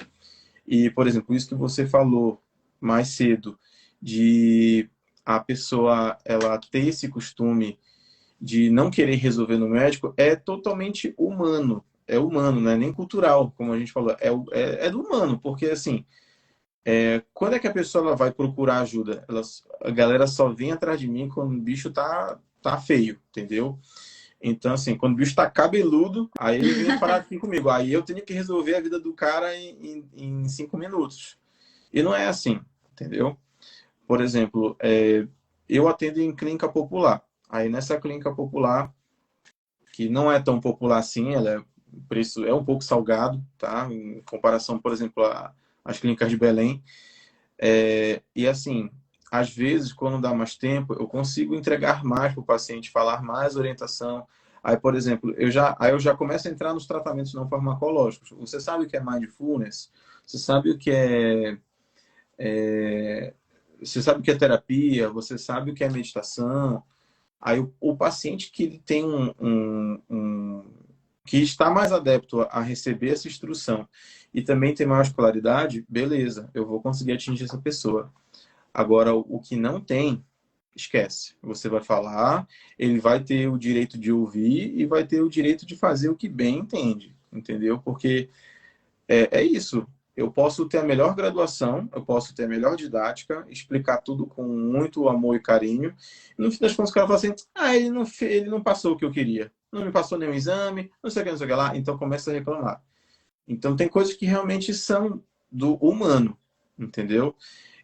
E, por exemplo, isso que você falou mais cedo, de a pessoa ela ter esse costume de não querer resolver no médico, é totalmente humano. É humano, não é nem cultural, como a gente falou. É do humano, porque assim, quando é que a pessoa ela vai procurar ajuda? A galera só vem atrás de mim quando o bicho tá feio, entendeu? Então, assim, quando o bicho tá cabeludo, aí ele vem parar aqui comigo. Aí eu tenho que resolver a vida do cara em 5 minutos. E não é assim, entendeu? Por exemplo, eu atendo em clínica popular. Aí nessa clínica popular, que não é tão popular assim, o preço é um pouco salgado, tá? Em comparação, por exemplo, às clínicas de Belém. E assim, às vezes, quando dá mais tempo, eu consigo entregar mais para o paciente, falar mais orientação. Aí, por exemplo, eu já começo a entrar nos tratamentos não farmacológicos. Você sabe o que é mindfulness? Você sabe o que é você sabe o que é terapia? Você sabe o que é meditação? Aí o paciente que ele tem que está mais adepto a receber essa instrução e também tem maior escolaridade, beleza, eu vou conseguir atingir essa pessoa. Agora, o que não tem, esquece. Você vai falar, ele vai ter o direito de ouvir e vai ter o direito de fazer o que bem entende, entendeu? Porque é isso. Eu posso ter a melhor graduação, eu posso ter a melhor didática, explicar tudo com muito amor e carinho. E no fim das contas, o cara fala assim: ele não passou o que eu queria. Não me passou nenhum exame, não sei o que, não sei o que lá. Então começa a reclamar. Então tem coisas que realmente são do humano, entendeu?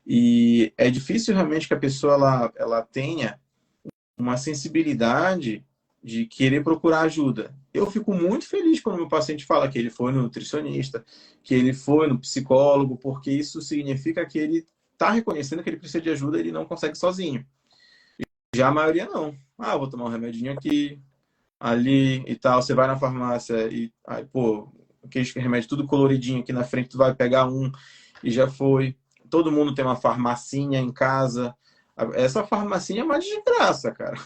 E é difícil realmente que a pessoa ela tenha uma sensibilidade de querer procurar ajuda. Eu fico muito feliz quando meu paciente fala que ele foi no nutricionista, que ele foi no psicólogo, porque isso significa que ele está reconhecendo que ele precisa de ajuda e ele não consegue sozinho. Já a maioria não. Ah, vou tomar um remedinho aqui, ali e tal. Você vai na farmácia e, aí, pô, aquele remédio tudo coloridinho aqui na frente, tu vai pegar um e já foi. Todo mundo tem uma farmacinha em casa. Essa farmacinha é uma desgraça, cara.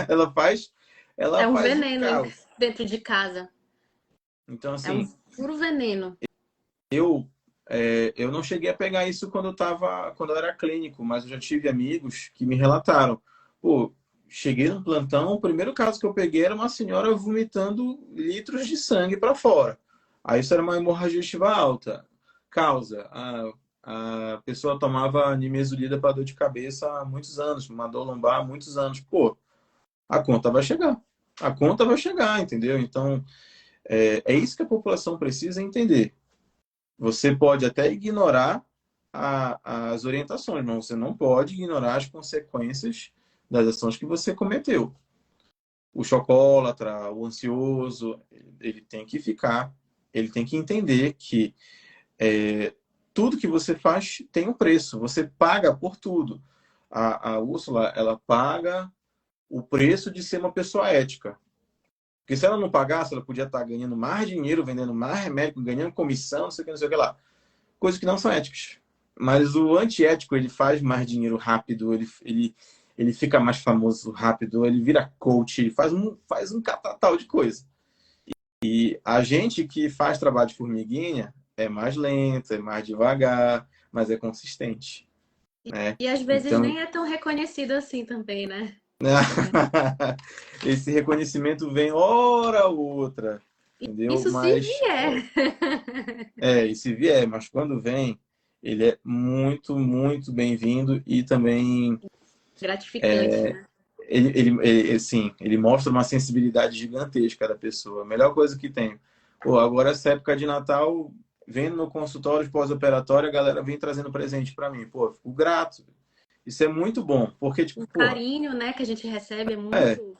Ela É um faz o veneno caos. dentro de casa. Então, É um assim, puro veneno. eu não cheguei a pegar isso quando eu era clínico, mas eu já tive amigos que me relataram. Pô, cheguei no plantão, o primeiro caso que eu peguei era uma senhora vomitando litros de sangue para fora. Aí isso era uma hemorragia estiva alta. Causa, a pessoa tomava nimesulida para dor de cabeça há muitos anos, uma dor lombar há muitos anos. Pô, a conta vai chegar. A conta vai chegar, entendeu? Então, é isso que a população precisa entender. Você pode até ignorar as orientações, mas você não pode ignorar as consequências das ações que você cometeu. O chocólatra, o ansioso, ele tem que ficar, ele tem que entender que tudo que você faz tem um preço, você paga por tudo. A Úrsula, ela paga o preço de ser uma pessoa ética. Porque se ela não pagasse, ela podia estar ganhando mais dinheiro, vendendo mais remédio, ganhando comissão, não sei o que, não sei o que lá. Coisas que não são éticas. Mas o antiético, ele faz mais dinheiro rápido, ele fica mais famoso rápido, ele vira coach, ele faz um catatal de coisa. E a gente que faz trabalho de formiguinha é mais lento, é mais devagar, mas é consistente. Né? E às vezes Então, nem é tão reconhecido assim também, né? esse reconhecimento vem hora ou outra, entendeu? Isso se Mas vier. e se vier, mas quando vem, ele é muito, muito bem-vindo e também Gratificante, né? assim, ele mostra uma sensibilidade gigantesca da pessoa. A melhor coisa que tem. Pô, agora essa época de Natal, vendo no consultório pós-operatório, a galera vem trazendo presente para mim. Pô, eu fico grato. Isso é muito bom, porque, tipo, O pô, carinho, né, que a gente recebe é é, muito.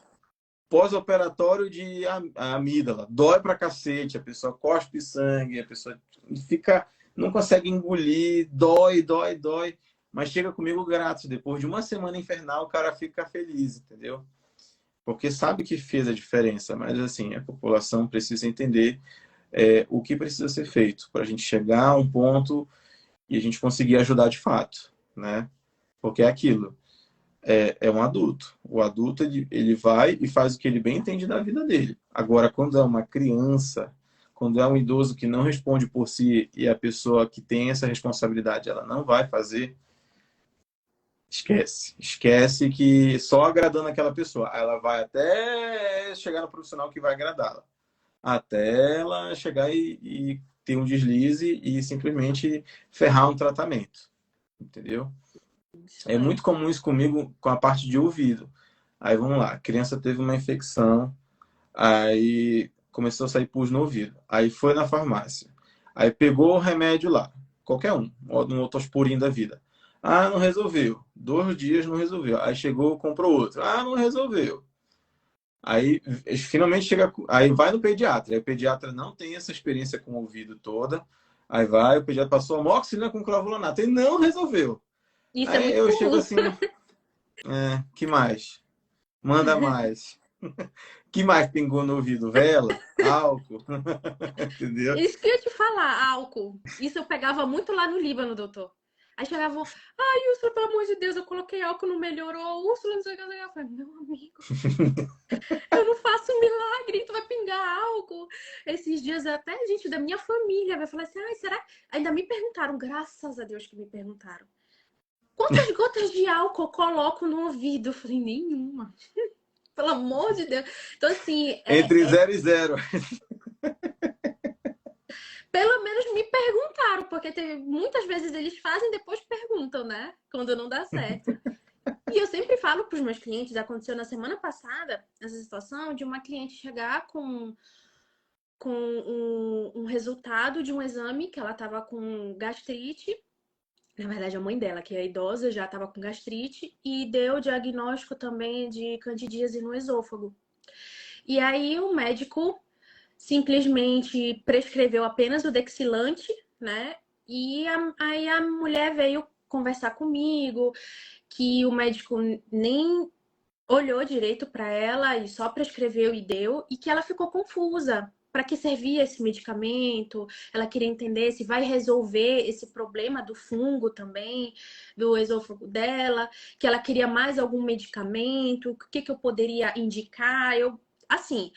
pós-operatório de amígdala, dói pra cacete, a pessoa cospe sangue, a pessoa fica, não consegue engolir, dói, dói, dói, mas chega comigo grato. Depois de uma semana infernal, o cara fica feliz, entendeu? Porque sabe que fez a diferença, mas assim, a população precisa entender o que precisa ser feito para a gente chegar a um ponto e a gente conseguir ajudar de fato, né? Porque é aquilo, é um adulto. O adulto, ele vai e faz o que ele bem entende da vida dele. Agora, quando é uma criança, quando é um idoso que não responde por si e a pessoa que tem essa responsabilidade, ela não vai fazer, esquece. Esquece que só agradando aquela pessoa. Ela vai até chegar no profissional que vai agradá-la. Até ela chegar e ter um deslize e simplesmente ferrar um tratamento. Entendeu? Isso É é. muito comum isso comigo com a parte de ouvido. Aí vamos lá, a criança teve uma infecção, aí começou a sair pus no ouvido. Aí foi na farmácia. Aí pegou o remédio lá, qualquer um Otosporin da vida. Ah, não resolveu. 2 dias não resolveu. Aí chegou, comprou outro. Ah, não resolveu. Aí finalmente chega, aí vai no pediatra. Aí o pediatra não tem essa experiência com o ouvido toda. Aí vai, o pediatra passou amoxicilina com clavulanato e não resolveu. Isso é Aí muito eu chego comum. assim, que mais? Manda mais. Que mais pingou no ouvido? Vela? Álcool? Entendeu? Isso que eu ia te falar, álcool. Isso eu pegava muito lá no Líbano, doutor. Aí chegavam, ai, Úrsula, pelo amor de Deus, eu coloquei álcool, não melhorou. Úrsula, não sei o que, não sei o que. Eu falei, meu amigo, eu não faço milagre, tu vai pingar álcool. Esses dias até gente da minha família vai falar assim, ai, será? Ainda me perguntaram, graças a Deus que me perguntaram. Quantas gotas de álcool eu coloco no ouvido? Eu falei, nenhuma. Pelo amor de Deus. Então, assim, Entre 0 e 0. pelo menos me perguntaram, porque muitas vezes eles fazem e depois perguntam, né? Quando não dá certo. E eu sempre falo para os meus clientes, aconteceu na semana passada, essa situação de uma cliente chegar com um resultado de um exame que ela estava com gastrite. Na verdade, a mãe dela, que é idosa, já estava com gastrite e deu o diagnóstico também de candidíase no esôfago. E aí o médico simplesmente prescreveu apenas o Dexilante, né? E aí a mulher veio conversar comigo, que o médico nem olhou direito para ela e só prescreveu e deu, e que ela ficou confusa, para que servia esse medicamento, ela queria entender se vai resolver esse problema do fungo também, do esôfago dela, que ela queria mais algum medicamento, o que eu poderia indicar. Assim,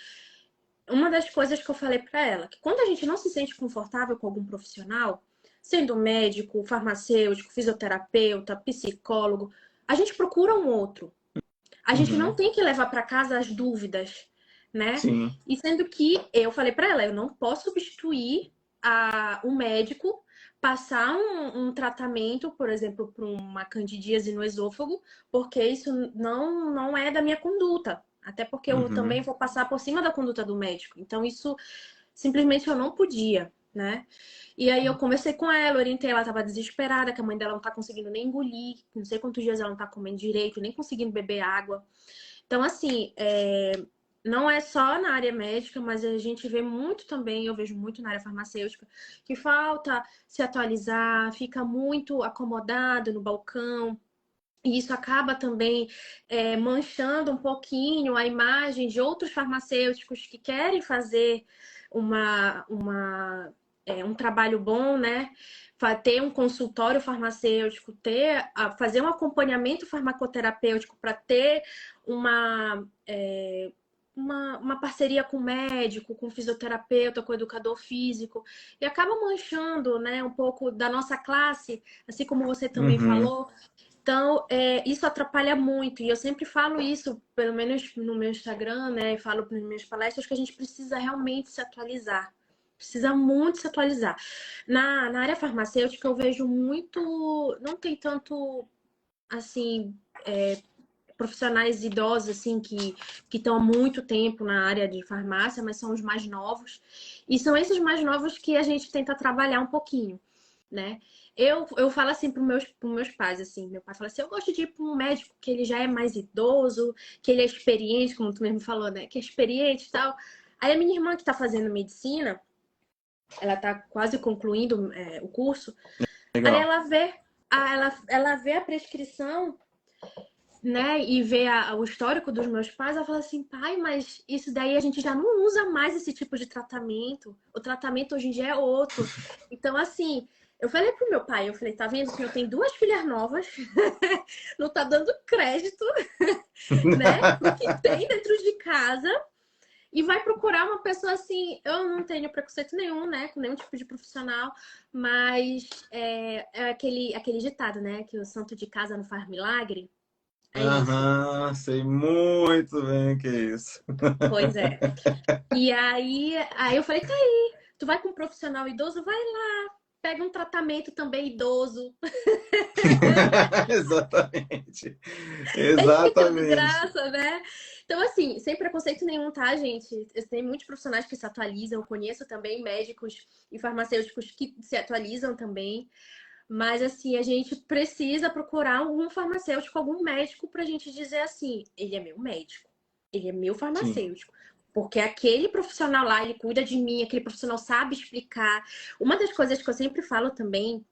uma das coisas que eu falei para ela, que quando a gente não se sente confortável com algum profissional, sendo médico, farmacêutico, fisioterapeuta, psicólogo, a gente procura um outro. A gente não Uhum. tem que levar para casa as dúvidas, né? Sim. E sendo que eu falei para ela, eu não posso substituir o médico, passar um tratamento, por exemplo, para uma candidíase no esôfago, porque isso não é da minha conduta. Até porque eu também Uhum. vou passar por cima da conduta do médico. Então, isso simplesmente eu não podia, né? E aí eu conversei com ela, orientei, ela estava desesperada, que a mãe dela não tá conseguindo nem engolir, não sei quantos dias ela não tá comendo direito, nem conseguindo beber água. Então, assim, não é só na área médica, mas a gente vê muito também, eu vejo muito na área farmacêutica, que falta se atualizar, fica muito acomodado no balcão. E isso acaba também manchando um pouquinho a imagem de outros farmacêuticos que querem fazer um trabalho bom, né? Ter um consultório farmacêutico, fazer um acompanhamento farmacoterapêutico para ter uma, é, uma parceria com o médico, com o fisioterapeuta, com o educador físico, e acaba manchando, né, um pouco da nossa classe, assim como você também Uhum. falou. Então, isso atrapalha muito. E eu sempre falo isso, pelo menos no meu Instagram, né? E falo nas minhas palestras, que a gente precisa realmente se atualizar. Precisa muito se atualizar. Na área farmacêutica, eu vejo muito. Não tem tanto, assim, profissionais idosos, assim, que estão há muito tempo na área de farmácia, mas são os mais novos. E são esses mais novos que a gente tenta trabalhar um pouquinho, né? Eu falo assim pros meus pais, assim, meu pai fala assim, eu gosto de ir para um médico que ele já é mais idoso, que ele é experiente, como tu mesmo falou, né? Que é experiente e tal. Aí a minha irmã que tá fazendo medicina, ela tá quase concluindo o curso, aí Legal. ela vê a prescrição, né, e vê o histórico dos meus pais, ela fala assim, pai, mas isso daí a gente já não usa mais esse tipo de tratamento. O tratamento hoje em dia é outro. Então, assim, eu falei pro meu pai, eu falei, tá vendo, o senhor tem duas filhas novas, não tá dando crédito, né, pro que tem dentro de casa, e vai procurar uma pessoa assim, eu não tenho preconceito nenhum, né, com nenhum tipo de profissional, mas é aquele ditado, né, que o santo de casa não faz milagre. É isso. Aham, sei muito bem o que é isso. Pois é. E aí eu falei, tá aí, tu vai com um profissional idoso, vai lá, pega um tratamento também idoso. Exatamente. Deixa ficar de Exatamente. graça, né? Então, assim, sem preconceito nenhum, tá, gente? Tem muitos profissionais que se atualizam, eu conheço também médicos e farmacêuticos que se atualizam também. Mas, assim, a gente precisa procurar algum farmacêutico, algum médico pra gente dizer assim, ele é meu médico, ele é meu Sim. farmacêutico. Porque aquele profissional lá, ele cuida de mim, aquele profissional sabe explicar. Uma das coisas que eu sempre falo também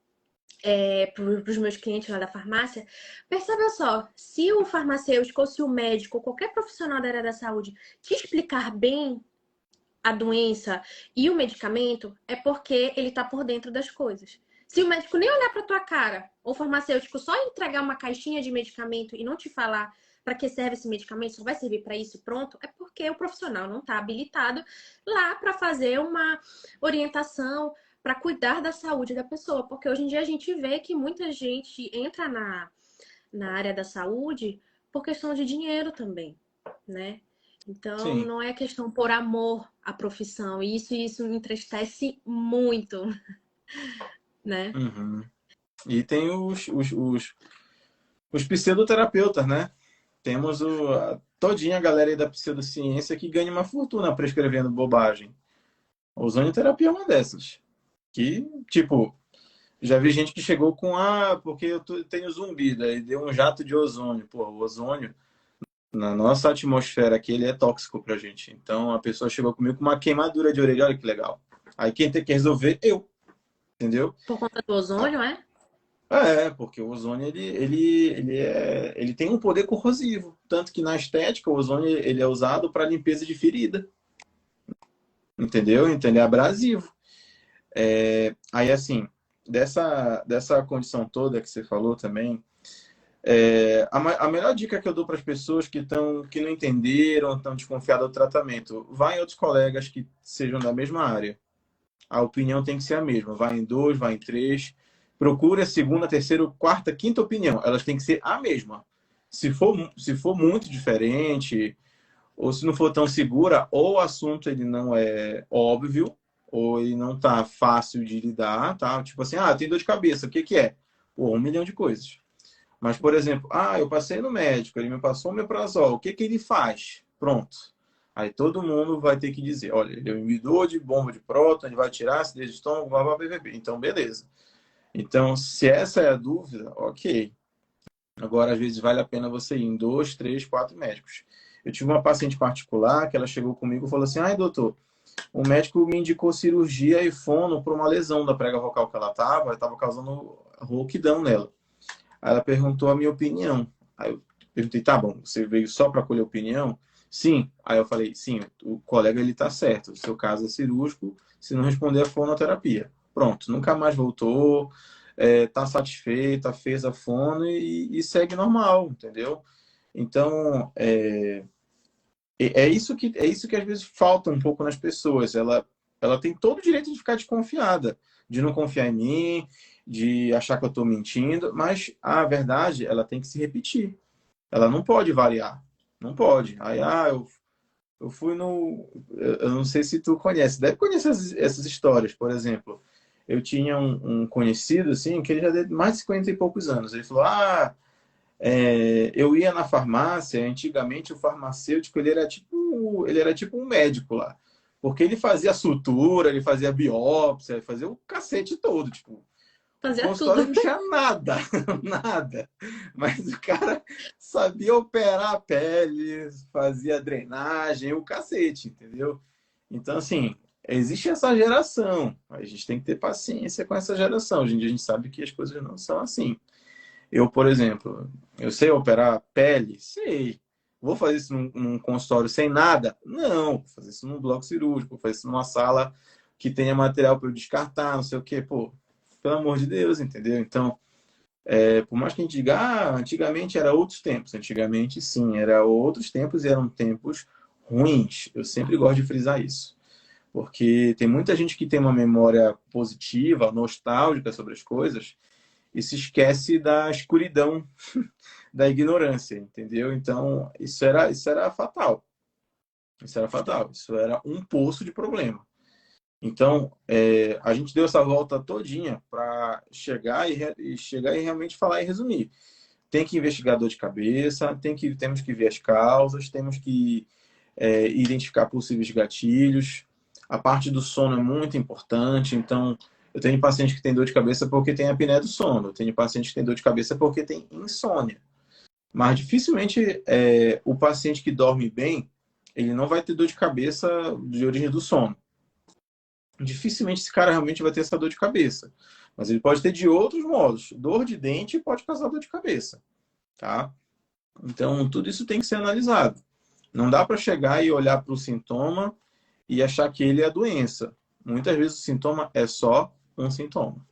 para os meus clientes lá da farmácia, perceba só, se o farmacêutico ou se o médico ou qualquer profissional da área da saúde te explicar bem a doença e o medicamento, é porque ele está por dentro das coisas. Se o médico nem olhar para tua cara, ou o farmacêutico só entregar uma caixinha de medicamento e não te falar para que serve esse medicamento, só vai servir para isso, pronto, é porque o profissional não está habilitado lá para fazer uma orientação, para cuidar da saúde da pessoa. Porque hoje em dia a gente vê que muita gente entra na área da saúde por questão de dinheiro também, né? Então, Sim. não é questão por amor à profissão. E isso me entristece muito, né? Uhum. E tem os pseudoterapeutas, né? Temos todinha a galera aí da pseudociência que ganha uma fortuna prescrevendo bobagem. A ozonioterapia é uma dessas. Que, tipo, já vi gente que chegou com, porque tenho zumbi, daí deu um jato de ozônio. Pô, o ozônio, na nossa atmosfera aqui, ele é tóxico pra gente. Então, a pessoa chegou comigo com uma queimadura de orelha, olha que legal. Aí quem tem que resolver, eu, entendeu? Por conta do ozônio, é? Porque o ozônio ele tem um poder corrosivo, tanto que na estética o ozônio ele é usado para limpeza de ferida. entendeu? Então ele é abrasivo. Aí, assim, dessa condição toda que você falou também, a melhor dica que eu dou para as pessoas que não entenderam, estão desconfiadas do tratamento, vá em outros colegas que sejam da mesma área. A opinião tem que ser a mesma. Vai em dois, vai em três. Procure a segunda, terceira, quarta, quinta opinião. Elas têm que ser a mesma. Se for muito diferente, ou se não for tão segura, ou o assunto ele não é óbvio, ou ele não tá fácil de lidar, tá? Tipo assim, tem dor de cabeça, o que que é? Pô, 1 milhão de coisas. Mas, por exemplo, eu passei no médico, ele me passou o omeprazol, o que que ele faz? Pronto. Aí todo mundo vai ter que dizer, olha, ele é um inibidor de bomba de próton, ele vai tirar acidez de estômago, blá, blá, blá, blá. Então, beleza. Então, se essa é a dúvida, ok. Agora, às vezes, vale a pena você ir em 2, 3, 4 médicos. Eu tive uma paciente particular que ela chegou comigo e falou assim, ai, doutor, o médico me indicou cirurgia e fono para uma lesão da prega vocal que ela estava causando rouquidão nela. Aí ela perguntou a minha opinião. Aí eu perguntei, tá bom, você veio só para colher opinião? Sim. Aí eu falei, sim, o colega ele tá certo. O seu caso é cirúrgico, se não responder a fonoterapia. Pronto, nunca mais voltou, tá satisfeita, fez a fono e segue normal, entendeu? Então, é isso que às vezes falta um pouco nas pessoas. Ela tem todo o direito de ficar desconfiada, de não confiar em mim, de achar que eu estou mentindo, mas a verdade ela tem que se repetir. Ela não pode variar. Não pode. Aí, eu fui no. Eu não sei se tu conhece, deve conhecer essas histórias, por exemplo. Eu tinha um conhecido, assim, que ele já tem mais de 50 e poucos anos. Ele falou: eu ia na farmácia, antigamente o farmacêutico ele era tipo um médico lá. Porque ele fazia sutura, ele fazia biópsia, ele fazia o cacete todo, tipo, o Fazia consultório tudo. não tinha nada, nada. Mas o cara sabia operar a pele, fazia drenagem, o cacete, entendeu? Então, assim, existe essa geração. A gente tem que ter paciência com essa geração. Hoje em dia a gente sabe que as coisas não são assim. Eu, por exemplo, eu sei operar pele? Sei. Vou fazer isso num consultório sem nada? Não. Vou fazer isso num bloco cirúrgico, vou fazer isso numa sala que tenha material para eu descartar, não sei o quê. Pô, pelo amor de Deus, entendeu? Então, por mais que a gente diga, antigamente era outros tempos. Antigamente, sim, era outros tempos e eram tempos ruins. Eu sempre gosto de frisar isso. Porque tem muita gente que tem uma memória positiva, nostálgica sobre as coisas, e se esquece da escuridão da ignorância, entendeu? Então, isso era fatal. Isso era fatal. Isso era um poço de problema. Então, a gente deu essa volta todinha para chegar e realmente falar e resumir. Tem que investigar dor de cabeça, temos que ver as causas, temos que identificar possíveis gatilhos. A parte do sono é muito importante. Então, eu tenho paciente que tem dor de cabeça porque tem apneia do sono. Eu tenho paciente que tem dor de cabeça porque tem insônia. Mas dificilmente o paciente que dorme bem, ele não vai ter dor de cabeça de origem do sono. Dificilmente esse cara realmente vai ter essa dor de cabeça. Mas ele pode ter de outros modos. Dor de dente pode causar dor de cabeça, tá? Então, tudo isso tem que ser analisado. Não dá para chegar e olhar para o sintoma e achar que ele é a doença. Muitas vezes o sintoma é só um sintoma,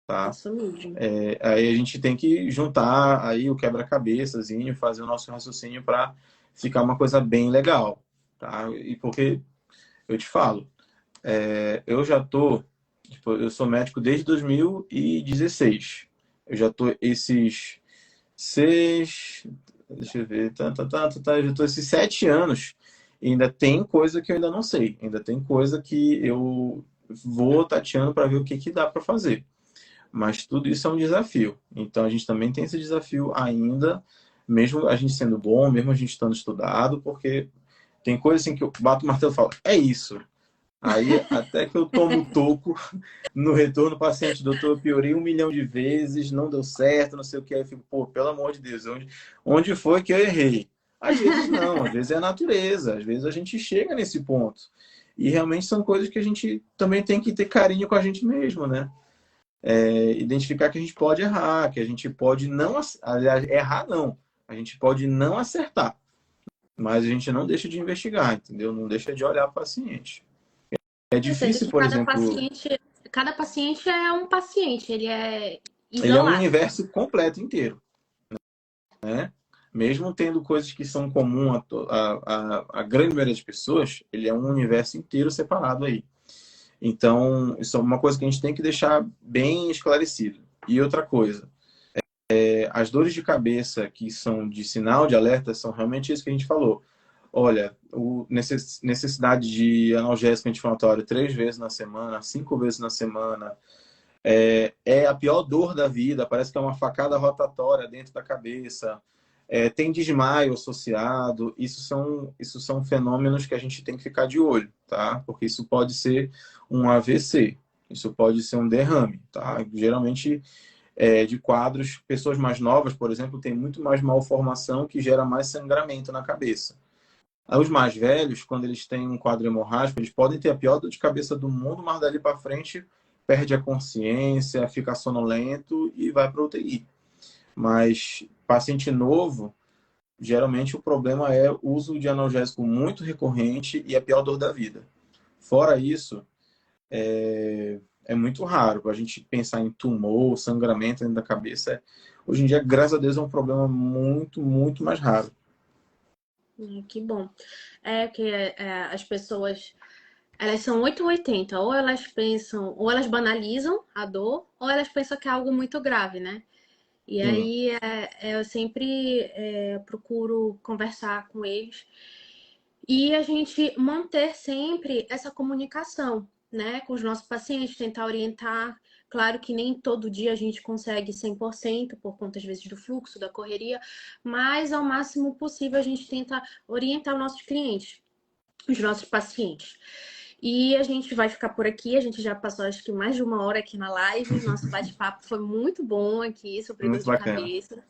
tá? Isso mesmo. Aí a gente tem que juntar aí o quebra-cabeçazinho, fazer o nosso raciocínio para ficar uma coisa bem legal, tá? E porque eu te falo, eu já tô, tipo, eu sou médico desde 2016. Eu já tô esses deixa eu ver, eu já tô esses 7 anos e ainda tem coisa que eu ainda não sei. Ainda tem coisa que eu vou tateando para ver o que que dá para fazer. Mas tudo isso é um desafio. Então a gente também tem esse desafio ainda, mesmo a gente sendo bom, mesmo a gente estando estudado, porque tem coisa assim que eu bato o martelo e falo, é isso. Aí até que eu tomo toco no retorno paciente, doutor, eu piorei 1 milhão de vezes, não deu certo, não sei o que. Aí eu fico, pô, pelo amor de Deus, onde foi que eu errei? Às vezes não, às vezes é a natureza, às vezes a gente chega nesse ponto. E realmente são coisas que a gente também tem que ter carinho com a gente mesmo, né? Identificar que a gente pode errar, que a gente pode não, aliás, errar não, a gente pode não acertar, mas a gente não deixa de investigar, entendeu? Não deixa de olhar para o paciente. É Sendo difícil, que por exemplo, cada paciente é um paciente, ele é ele é um isolado. universo completo inteiro, né? Mesmo tendo coisas que são comuns a grande maioria das pessoas, ele é um universo inteiro separado aí. Então, isso é uma coisa que a gente tem que deixar bem esclarecido. E outra coisa, as dores de cabeça que são de sinal de alerta são realmente isso que a gente falou. Olha, necessidade de analgésico anti-inflamatório 3 vezes na semana, 5 vezes na semana, é a pior dor da vida, parece que é uma facada rotatória dentro da cabeça, tem desmaio associado, isso são fenômenos que a gente tem que ficar de olho, tá? Porque isso pode ser um AVC, isso pode ser um derrame, tá? Geralmente, de quadros, pessoas mais novas, por exemplo, têm muito mais malformação que gera mais sangramento na cabeça. Os mais velhos, quando eles têm um quadro hemorrágico, eles podem ter a pior dor de cabeça do mundo, mas dali para frente perde a consciência, fica sonolento e vai para UTI. Mas paciente novo, geralmente o problema é o uso de analgésico muito recorrente e a pior dor da vida. Fora isso, é muito raro a gente pensar em tumor, sangramento dentro da cabeça. Hoje em dia, graças a Deus, é um problema muito, muito mais raro. Que bom. É que as pessoas, elas são 8 ou 80, ou elas pensam, ou elas banalizam a dor, ou elas pensam que é algo muito grave, né? E Sim, aí eu sempre procuro conversar com eles e a gente manter sempre essa comunicação, né, com os nossos pacientes, tentar orientar. Claro que nem todo dia a gente consegue 100% por conta, às vezes, do fluxo, da correria, mas ao máximo possível a gente tenta orientar os nossos clientes, os nossos pacientes. E a gente vai ficar por aqui. A gente já passou acho que mais de 1 hora aqui na live. Nosso bate-papo foi muito bom aqui sobre dor muito de bacana. cabeça.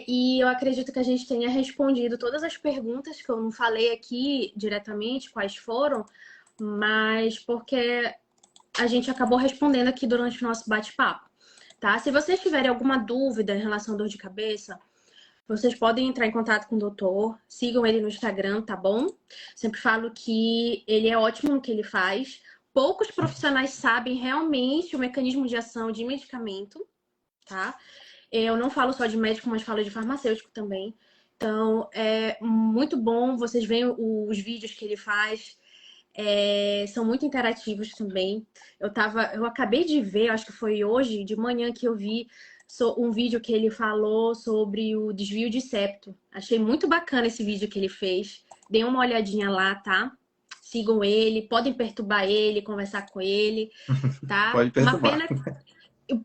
E eu acredito que a gente tenha respondido todas as perguntas que eu não falei aqui diretamente, quais foram, mas porque a gente acabou respondendo aqui durante o nosso bate-papo, tá? Se vocês tiverem alguma dúvida em relação à dor de cabeça, vocês podem entrar em contato com o doutor, sigam ele no Instagram, tá bom? Sempre falo que ele é ótimo no que ele faz. Poucos profissionais sabem realmente o mecanismo de ação de medicamento, tá? Eu não falo só de médico, mas falo de farmacêutico também. Então, é muito bom. Vocês veem os vídeos que ele faz. São muito interativos também. Eu acabei de ver, acho que foi hoje de manhã que eu vi um vídeo que ele falou sobre o desvio de septo. Achei muito bacana esse vídeo que ele fez. Dêem uma olhadinha lá, tá? Sigam ele, podem perturbar ele, conversar com ele, tá? Pode perturbar.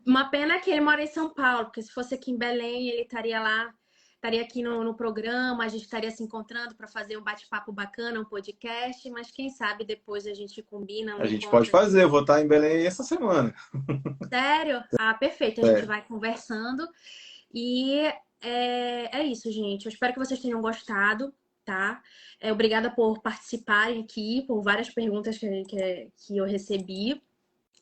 Uma pena que ele mora em São Paulo, porque se fosse aqui em Belém, ele estaria lá, estaria aqui no programa, a gente estaria se encontrando para fazer um bate-papo bacana, um podcast, mas quem sabe depois a gente combina um A gente pode encontro aqui. fazer, eu vou estar em Belém essa semana. Sério? Ah, perfeito, a gente É, vai conversando. E é isso, gente. Eu espero que vocês tenham gostado, tá? Obrigada por participarem aqui, por várias perguntas que eu recebi.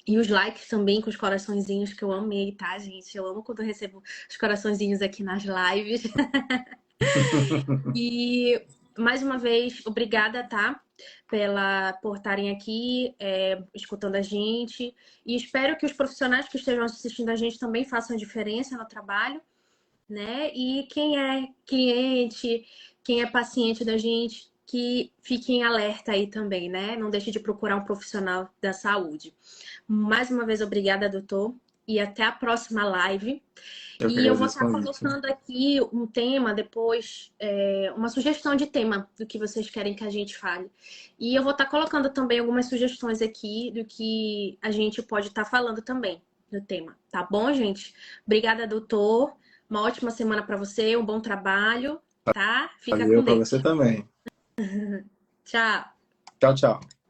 E os likes também com os coraçõezinhos que eu amei, tá, gente? Eu amo quando eu recebo os coraçõezinhos aqui nas lives. E mais uma vez, obrigada, tá? Por estarem aqui, escutando a gente. E espero que os profissionais que estejam assistindo a gente também façam diferença no trabalho, né? E quem é cliente, quem é paciente da gente, que fique em alerta aí também, né? Não deixe de procurar um profissional da saúde. Mais uma vez, obrigada, doutor. E até a próxima live. eu que E eu vou agradeço o estar convite. colocando aqui um tema depois, uma sugestão de tema do que vocês querem que a gente fale. E eu vou estar colocando também algumas sugestões aqui do que a gente pode estar falando também do tema. Tá bom, gente? Obrigada, doutor. Uma ótima semana para você, um bom trabalho, tá? Fica Valeu com para você Deus. também. Tchau. Tchau, tchau.